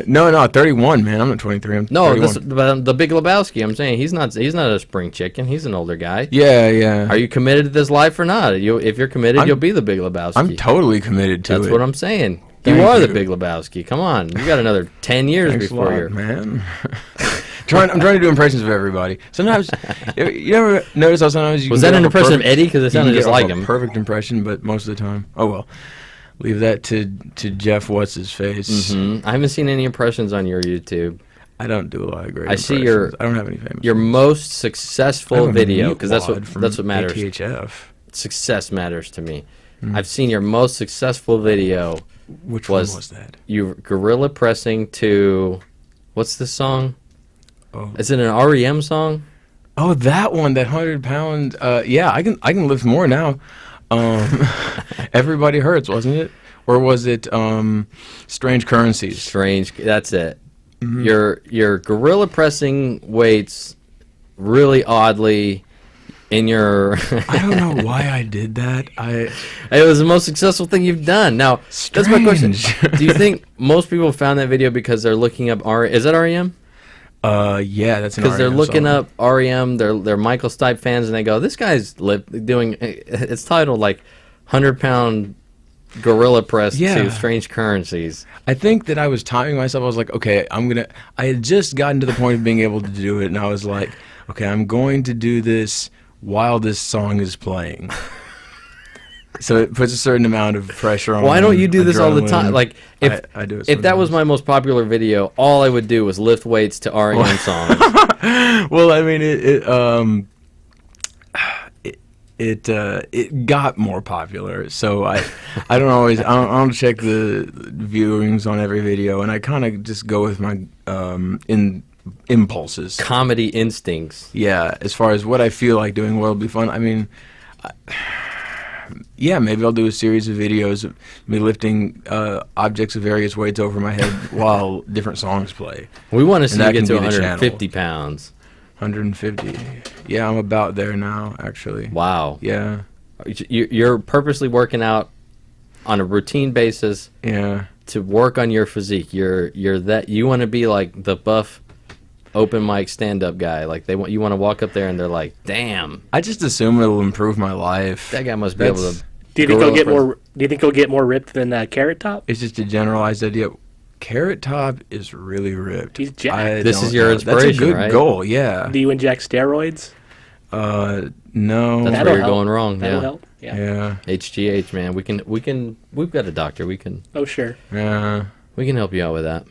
A: No, 31, man. I'm not 23. I'm 31.
G: The Big Lebowski. I'm saying he's not a spring chicken. He's an older guy.
A: Yeah.
G: Are you committed to this life or not? If you're committed, you'll be the Big Lebowski.
A: I'm totally committed to it.
G: That's what I'm saying.
A: Thank
G: you are
A: you.
G: the Big Lebowski. Come on, you got another 10 years
A: Thanks
G: before
A: a lot,
G: you're
A: man. I'm trying to do impressions of everybody. Sometimes you never notice how sometimes you
G: Was
A: can
G: that
A: get
G: an
A: off a
G: impression of
A: perfect-
G: Eddie? 'Cause it
A: you can
G: sounded
A: get
G: just
A: off
G: like
A: a
G: him.
A: Perfect impression, but most of the time, oh well. Leave that to Jeff. What's his face?
G: I haven't seen any impressions on your YouTube.
A: I don't do a lot of great.
G: I see
A: impressions. I don't have any famous.
G: your most successful video because that's
A: meatwad from
G: what matters.
A: ATHF.
G: Success matters to me. I've seen your most successful video.
A: Which one was that?
G: You gorilla pressing to, what's this song?
A: Oh.
G: Is it an REM song?
A: Oh, that one, that 100-pound. Yeah, I can lift more now. Everybody Hurts, wasn't it? Or was it Strange Currencies?
G: Strange. That's it. Your gorilla pressing weights really oddly in your.
A: I don't know why I did that.
G: It was the most successful thing you've done. Now, that's my question. Do you think most people found that video because they're looking up Is that REM?
A: Yeah, that's an
G: because they're
A: REM
G: looking
A: song.
G: up REM. They're Michael Stipe fans, and they go, "This guy's doing." It's titled like 100-pound gorilla press
A: Yeah.
G: to strange currencies.
A: I think that I was timing myself. I was like, okay, I had just gotten to the point of being able to do it, and I was like, okay, I'm going to do this while this song is playing. So it puts a certain amount of pressure on.
G: Why don't you do this all the time?
A: adrenaline.
G: Like, if
A: I do it
G: if that was
A: sometimes.
G: my most popular video, all I would do was lift weights to REM songs.
A: Well, I mean, it got more popular, so I don't check the viewings on every video, and I kind of just go with my impulses,
G: comedy instincts.
A: Yeah, as far as what I feel like doing, what will be fun. I mean, yeah, maybe I'll do a series of videos of me lifting objects of various weights over my head while different songs play.
G: We want to see
A: And
G: you
A: that
G: get
A: can
G: to
A: be the
G: 150
A: channel.
G: pounds.
A: 150. Yeah, I'm about there now, actually.
G: Wow.
A: Yeah.
G: You're purposely working out on a routine basis.
A: Yeah.
G: To work on your physique. You want to be like the buff open mic stand up guy. Like you want to walk up there and they're like, "Damn."
A: I just assume it'll improve my life.
G: That guy must be able to.
D: Do you think he'll get more ripped than Carrot Top?
A: It's just a generalized idea. Carrot Top is really ripped.
D: He's jacked.
G: This is your inspiration,
A: That's a good
G: right?
A: goal, yeah.
D: Do you inject steroids?
A: No.
G: That's where you're going wrong.
D: That'll
G: Yeah.
D: help.
A: Yeah.
G: HGH, man. We've got a doctor. We can.
D: Oh, sure.
A: Yeah.
G: We can help you out with that.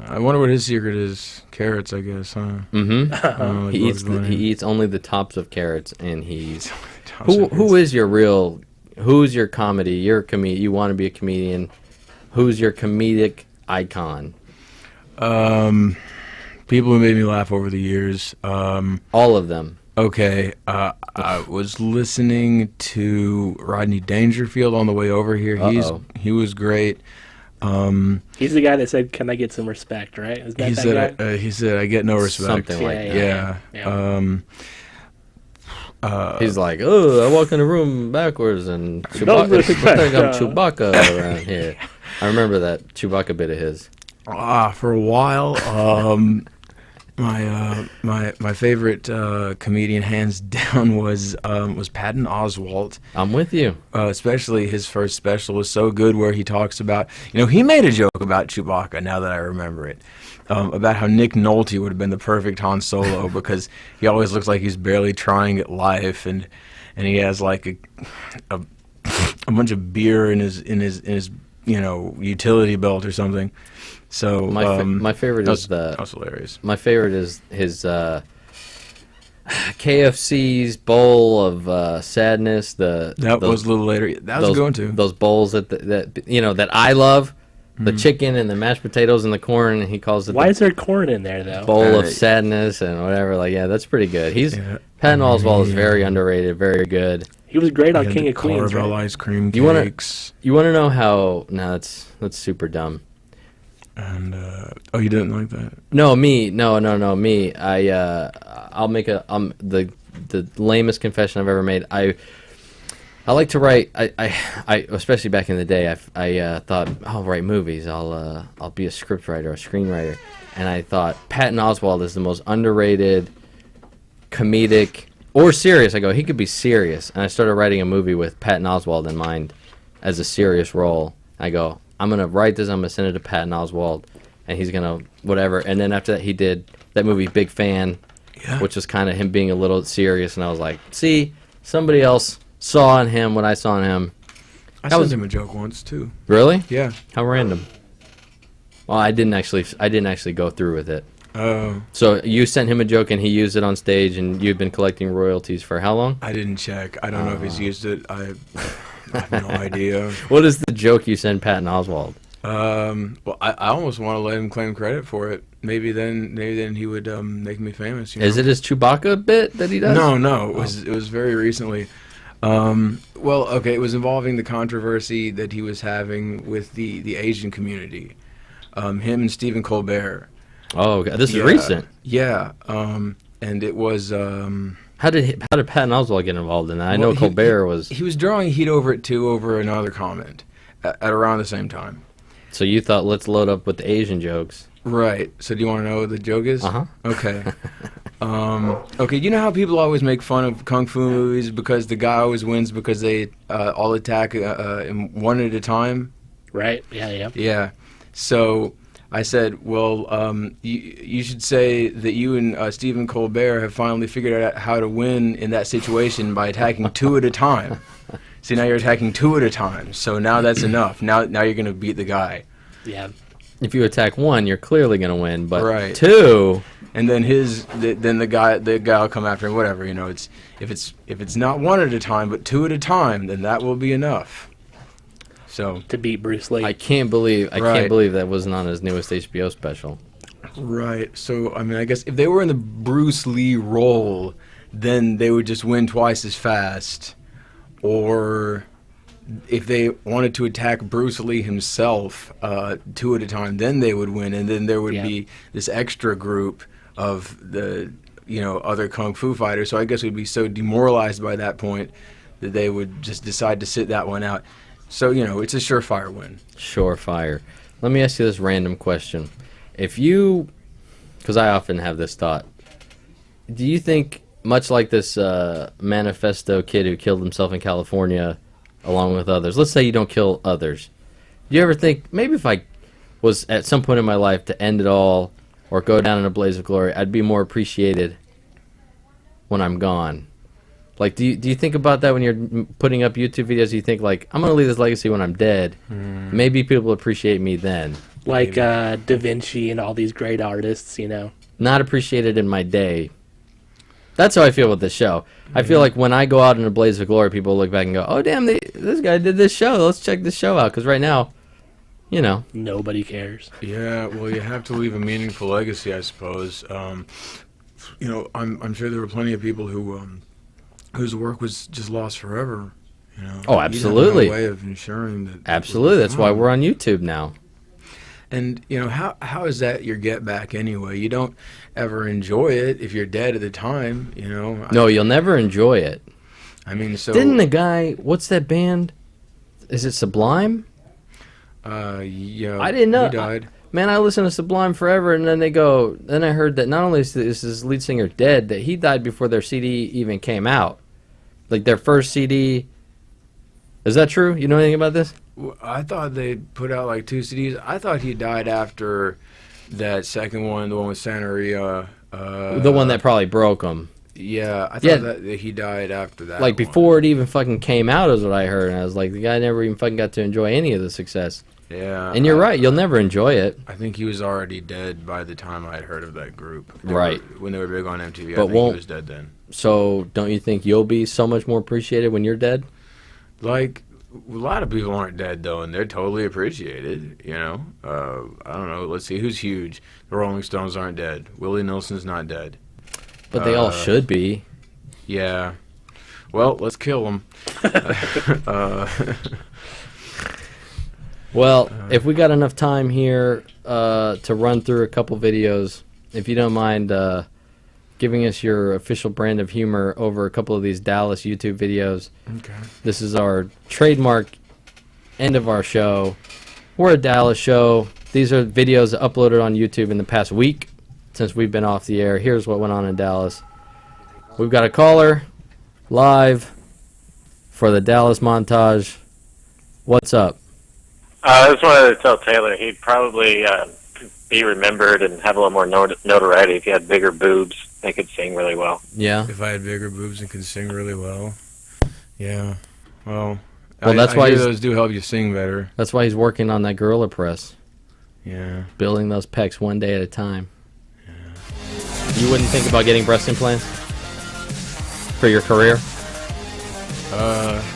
A: I wonder what his secret is. Carrots, I guess, huh?
G: Mm-hmm.
A: Like
G: He eats only the tops of carrots, and he's who's your comedy? You're a comedian. You want to be a comedian. Who's your comedic icon?
A: People who made me laugh over the years.
G: All of them.
A: Okay. I was listening to Rodney Dangerfield on the way over here. He was great.
D: He's the guy that said, "Can I get some respect?" Right? Is that
A: He
D: that guy?
A: said, "I said I get no respect."
G: Something like that.
A: Yeah.
G: He's like, "Oh, I walk in the room backwards, and
D: No
G: Chewbacca, people think I'm
D: respect.
G: Chewbacca around here." I remember that Chewbacca bit of his.
A: For a while, my favorite comedian, hands down, was Patton Oswalt.
G: I'm with you.
A: Especially his first special was so good, where he talks about, he made a joke about Chewbacca. Now that I remember it, about how Nick Nolte would have been the perfect Han Solo because he always looks like he's barely trying at life, and he has like a bunch of beer in his utility belt or something. So
G: my favorite is
A: that was hilarious.
G: My favorite is his KFC's bowl of sadness. That
A: was a little later. That was a good one too.
G: Those bowls that I love, the chicken and the mashed potatoes and the corn. And he calls it.
D: Why is there corn in there though?
G: Bowl of sadness and whatever. Like, yeah, that's pretty good. Patton Oswalt is very underrated, very good.
D: He was great on King of Queens.
A: Carvel
D: Right?
A: ice cream
G: You want
A: cakes.
G: to know how? No, that's super dumb.
A: And you didn't like that?
G: No, me. I'll make the lamest confession I've ever made. I like to write. I especially back in the day. I thought I'll write movies. I'll be a scriptwriter, a screenwriter, and I thought Patton Oswalt is the most underrated comedic or serious. I go, he could be serious, and I started writing a movie with Patton Oswalt in mind as a serious role. I go, I'm gonna write this. I'm gonna send it to Patton Oswalt, and he's gonna whatever. And then after that, he did that movie Big Fan, which was kind of him being a little serious. And I was like, see, somebody else saw in him what I saw in him.
A: I sent him a joke once too.
G: Really?
A: Yeah.
G: How random. Well, I didn't actually go through with it.
A: Oh.
G: So you sent him a joke and he used it on stage, and you've been collecting royalties for how long?
A: I didn't check. I don't know if he's used it. I have no idea.
G: What is the joke you send Patton Oswalt?
A: Well, I almost want to let him claim credit for it. Maybe then he would make me famous.
G: Is it his Chewbacca bit that he does?
A: No. It was very recently. Well, okay, it was involving the controversy that he was having with the Asian community. Him and Stephen Colbert.
G: Oh, okay. This is recent.
A: Yeah. And it was.
G: How did Patton Oswalt get involved in that? I know Colbert was.
A: He was drawing heat over it too, over another comment at around the same time.
G: So you thought, let's load up with the Asian jokes.
A: Right. So do you want to know what the joke is?
G: Uh-huh.
A: Okay. Okay, you know how people always make fun of kung fu movies because the guy always wins because they all attack in one at a time?
D: Right, yeah.
A: Yeah. So I said, well, you should say that you and Stephen Colbert have finally figured out how to win in that situation by attacking two at a time. See, now you're attacking two at a time, so now that's enough. Now you're going to beat the guy.
D: Yeah.
G: If you attack one, you're clearly going to win, but
A: right.
G: two...
A: And then then the guy will come after him. Whatever, you know. If it's not one at a time, but two at a time, then that will be enough. So
D: to beat Bruce Lee,
G: I can't believe that wasn't on his newest HBO special.
A: Right. So I mean, I guess if they were in the Bruce Lee role, then they would just win twice as fast. Or if they wanted to attack Bruce Lee himself two at a time, then they would win, and then there would be this extra group of the other kung fu fighters. So I guess we'd be so demoralized by that point that they would just decide to sit that one out. So it's a surefire win.
G: Surefire. Let me ask you this random question: because I often have this thought, do you think, much like this manifesto kid who killed himself in California along with others, let's say you don't kill others, do you ever think, maybe if I was at some point in my life to end it all or go down in a blaze of glory, I'd be more appreciated when I'm gone? Like, do you think about that when you're putting up YouTube videos? You think, like, I'm going to leave this legacy when I'm dead. Maybe people appreciate me then.
D: Like Da Vinci and all these great artists,
G: Not appreciated in my day. That's how I feel with this show. I feel like when I go out in a blaze of glory, people look back and go, oh, damn, this guy did this show. Let's check this show out. Because right now,
D: nobody cares.
A: Yeah, well, you have to leave a meaningful legacy, I suppose. I'm sure there were plenty of people whose work was just lost forever.
G: Oh, absolutely.
A: You have no way of ensuring that.
G: Absolutely. That's why we're on YouTube now.
A: And how is that your get back anyway? You don't ever enjoy it if you're dead at the time.
G: No, you'll never enjoy it.
A: I mean, so
G: didn't the guy? What's that band? Is it Sublime?
A: Yeah.
G: I didn't know.
A: He died.
G: Man, I listened to Sublime forever, and then Then I heard that not only is his lead singer dead, that he died before their CD even came out. Like their first CD. Is that true? You know anything about this?
A: I thought they put out like 2 CDs. I thought he died after that second one, the one with Santeria.
G: The one that probably broke him.
A: Yeah, I thought that he died after that.
G: Like before it even fucking came out is what I heard, and I was like, the guy never even fucking got to enjoy any of the success.
A: Yeah.
G: And you're right, you'll never enjoy it.
A: I think he was already dead by the time I had heard of that group. When they were big on MTV, I think he was dead then.
G: So don't you think you'll be so much more appreciated when you're dead?
A: Like, a lot of people aren't dead, though, and they're totally appreciated, I don't know. Let's see. Who's huge? The Rolling Stones aren't dead. Willie Nelson's not dead.
G: But they all should be.
A: Yeah. Well, let's kill them.
G: Well, if we got enough time here to run through a couple videos, if you don't mind giving us your official brand of humor over a couple of these Dallas YouTube videos.
A: Okay.
G: This is our trademark end of our show. We're a Dallas show. These are videos uploaded on YouTube in the past week since we've been off the air. Here's what went on in Dallas. We've got a caller live for the Dallas montage. What's up?
B: I just wanted to tell Taylor he'd probably be remembered and have a little more notoriety if he had bigger boobs. They could sing really well.
G: Yeah.
A: If I had bigger boobs and could sing really well. Yeah. Well,
G: that's why
A: those do help you sing better.
G: That's why he's working on that gorilla press.
A: Yeah.
G: Building those pecs one day at a time. Yeah. You wouldn't think about getting breast implants for your career?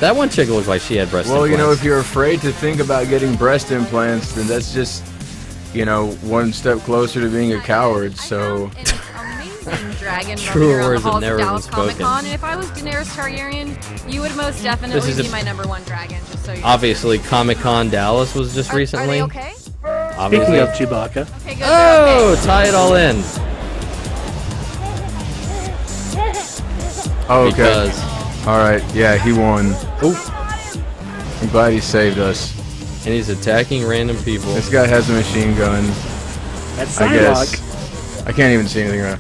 G: That one chick looked like she had breast implants.
A: Well, if you're afraid to think about getting breast implants, then that's just, one step closer to being a coward, so...
E: Dragon
G: Truer
E: running around
G: words
E: the halls
G: have never
E: of
G: been
E: Dallas Comic
G: spoken.
E: Con, and if I was Daenerys Targaryen, you would most definitely be my #1 dragon. Just so you know.
G: Obviously, Comic-Con Dallas was just recently.
E: Are they okay?
G: Obviously.
D: Speaking of Chewbacca.
E: Okay, good.
G: Oh, tie it all in.
A: Oh, okay.
G: Because,
A: all right. Yeah, he won.
G: Oh,
A: I'm glad he saved us.
G: and he's attacking random people.
A: This guy has a machine gun.
D: That's
A: I
D: Psylocke.
A: guess. I can't even see anything right.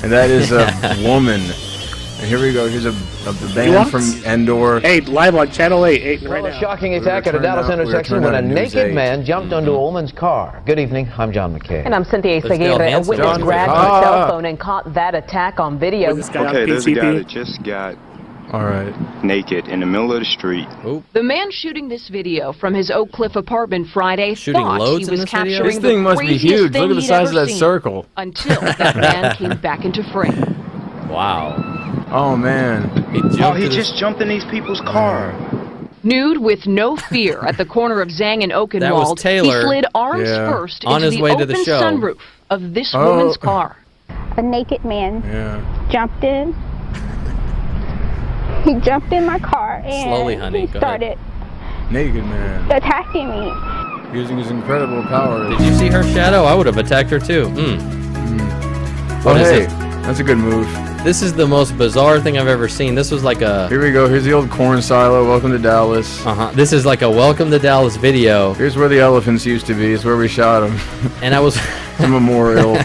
A: And that is a woman. And here we go. Here's a band from Endor.
D: Hey, live on Channel 8 right now.
F: A shocking attack at a Dallas intersection when a naked man jumped onto a woman's car. Good evening. I'm John McKay.
V: And I'm Cynthia Seguera. A witness grabbed his cell phone and caught that attack on video.
W: Okay, there's a guy that just got naked in the middle of the street.
X: The man shooting this video from his Oak Cliff apartment Friday
G: Shooting
X: thought
G: loads
X: he
G: in
X: was
G: this video?
X: capturing
A: This thing
X: the
A: must be
X: craziest
A: huge.
X: thing
A: Look at the
X: he'd
A: size of
X: ever
A: that
X: seen
A: circle.
X: Until that man came back into frame.
G: Wow.
A: Oh, man.
W: He just jumped in these people's car.
X: Nude with no fear at the corner of Zhang and
G: That was
X: Oakenwald,
G: Taylor.
X: he slid arms first
G: On
X: into
G: his
X: the
G: way to
X: open
G: the show.
X: sunroof of this woman's car.
Y: A naked man jumped in. He jumped in my car and
G: Slowly, honey.
Y: he
G: Go
Y: started
A: Naked man.
Y: attacking me.
A: Using his incredible power.
G: Did you see her shadow? I would have attacked her too.
A: Oh,
G: is
A: hey.
G: this?
A: That's a good move.
G: This is the most bizarre thing I've ever seen. This was like a...
A: Here we go. Here's the old corn silo. Welcome to Dallas.
G: This is like a Welcome to Dallas video.
A: Here's where the elephants used to be. It's where we shot them.
G: And I was...
A: a memorial.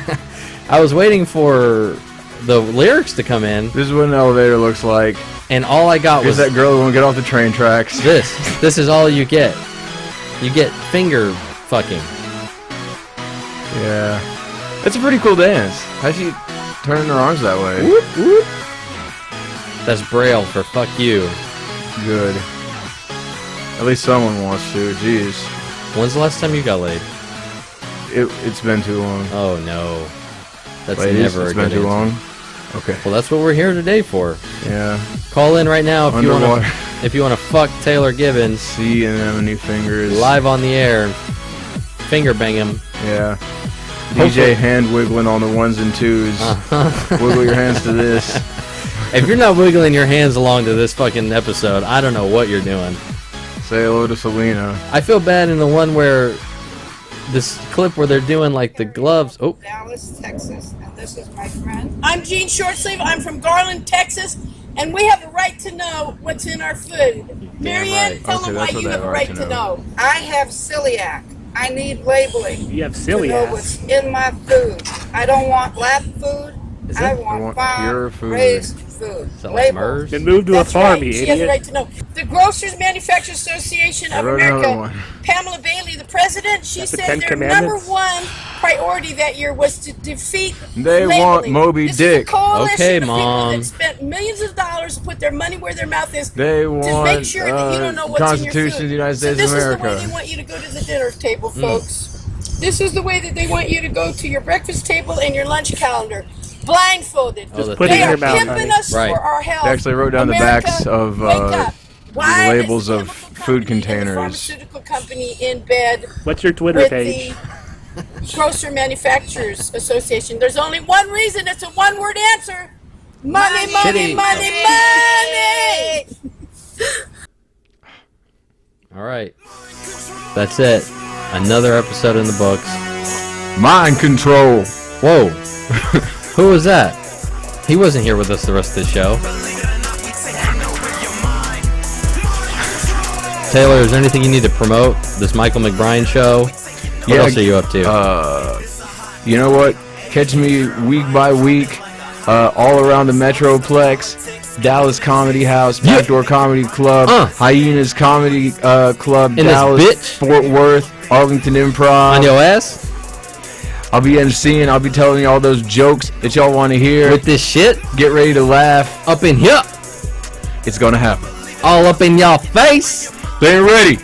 G: I was waiting for the lyrics to come in.
A: This is what an elevator looks like.
G: And all I got
A: Here's
G: was...
A: that girl who won't get off the train tracks.
G: This is all you get. You get finger fucking.
A: Yeah. That's a pretty cool dance. How's she turning her arms that way?
G: Whoop, whoop. That's Braille for fuck you.
A: Good. At least someone wants to. Jeez.
G: When's the last time you got laid?
A: It's been too long.
G: Oh no. That's
A: Ladies,
G: never
A: it's
G: a
A: been
G: good
A: too
G: answer.
A: long. Okay.
G: Well, that's what we're here today for.
A: Yeah.
G: Call in right now if you
A: Underwater.
G: want to fuck Taylor Gibbons.
A: Sea anemone fingers.
G: Live on the air. Finger bang him.
A: Yeah. DJ hand wiggling on the ones and twos. Wiggle your hands to this.
G: If you're not wiggling your hands along to this fucking episode, I don't know what you're doing.
A: Say hello to Selena.
G: I feel bad in the one where this clip where they're doing like the gloves. Oh.
Z: Dallas, Texas, and this is my friend. I'm Jean Shortsleeve. I'm from Garland, Texas, and we have a right to know what's in our food. Marianne,
A: right.
Z: tell
A: Okay,
Z: them why
A: that's what
Z: you
A: they
Z: have
A: have
Z: a
A: a
Z: right
A: right
Z: to
A: to
Z: know. I have celiac. I need labeling.
D: You have
Z: to know
D: celiac.
Z: what's in my food. I don't want lab food. I want
A: pure
Z: farm
A: food.
Z: raised food.
G: Is that like
Z: Label.
G: MERS?
D: Then move to
Z: That's
D: a farm,
Z: right.
D: you
Z: She has a
D: idiot.
Z: right to know. The Grocers Manufacturers Association
A: I
Z: of
A: wrote another
Z: America,
A: one.
Z: Pamela Bailey, the president, she
D: That's the
Z: said
D: Ten
Z: their
D: Commandments?
Z: number one priority that year was to defeat
A: They
Z: labeling.
A: want Moby
Z: This
A: Dick.
Z: Is a coalition
G: Okay,
Z: of people
G: Mom.
Z: that spent millions of dollars to put their money where their mouth is
A: They
Z: to
A: want
Z: make sure that you don't know what's in your
A: Constitution
Z: food.
A: of the United
Z: So
A: States
Z: this
A: of
Z: is the way
A: America.
Z: they want you to go to the dinner table, folks. This is the way that they want you to go to your breakfast table and your lunch calendar. Blindfolded.
G: Just
D: put it
Z: They
D: in
Z: are
D: your mouth,
Z: pimping
D: honey.
Z: us
G: Right.
Z: for our health.
A: They actually wrote down
Z: America,
A: the backs of
Z: wake up. Why
A: the
Z: is
A: labels
Z: the
A: of
Z: chemical
A: food
Z: company and the
A: containers.
Z: pharmaceutical company in bed
D: What's your Twitter
Z: with
D: page?
Z: the Grocer Manufacturers Association. There's only one reason. It's a one-word answer. Money, money,
G: Shitty.
Z: money, money.
G: All right. That's it. Another episode in the books.
A: Mind control.
G: Whoa. Who was that? He wasn't here with us the rest of the show. Taylor, is there anything you need to promote? This Michael McBride show? What else are you up to?
A: You know what? Catch me week by week, all around the Metroplex, Dallas Comedy House, Backdoor Comedy Club, Hyenas Comedy Club,
G: In this
A: Dallas,
G: bitch?
A: Fort Worth, Arlington Improv.
G: On your ass?
A: I'll be emceeing. I'll be telling you all those jokes that y'all want to hear.
G: With this shit?
A: Get ready to laugh.
G: Up in here?
A: It's gonna happen.
G: All up in y'all face?
A: They ain't ready.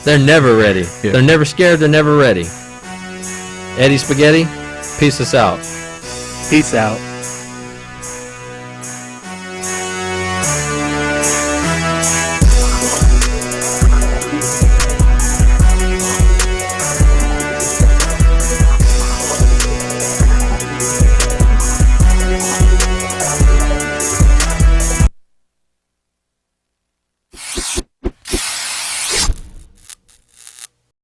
G: They're never ready.
A: Yeah.
G: They're never scared. They're never ready. Eddie Spaghetti, peace us out.
D: Peace out.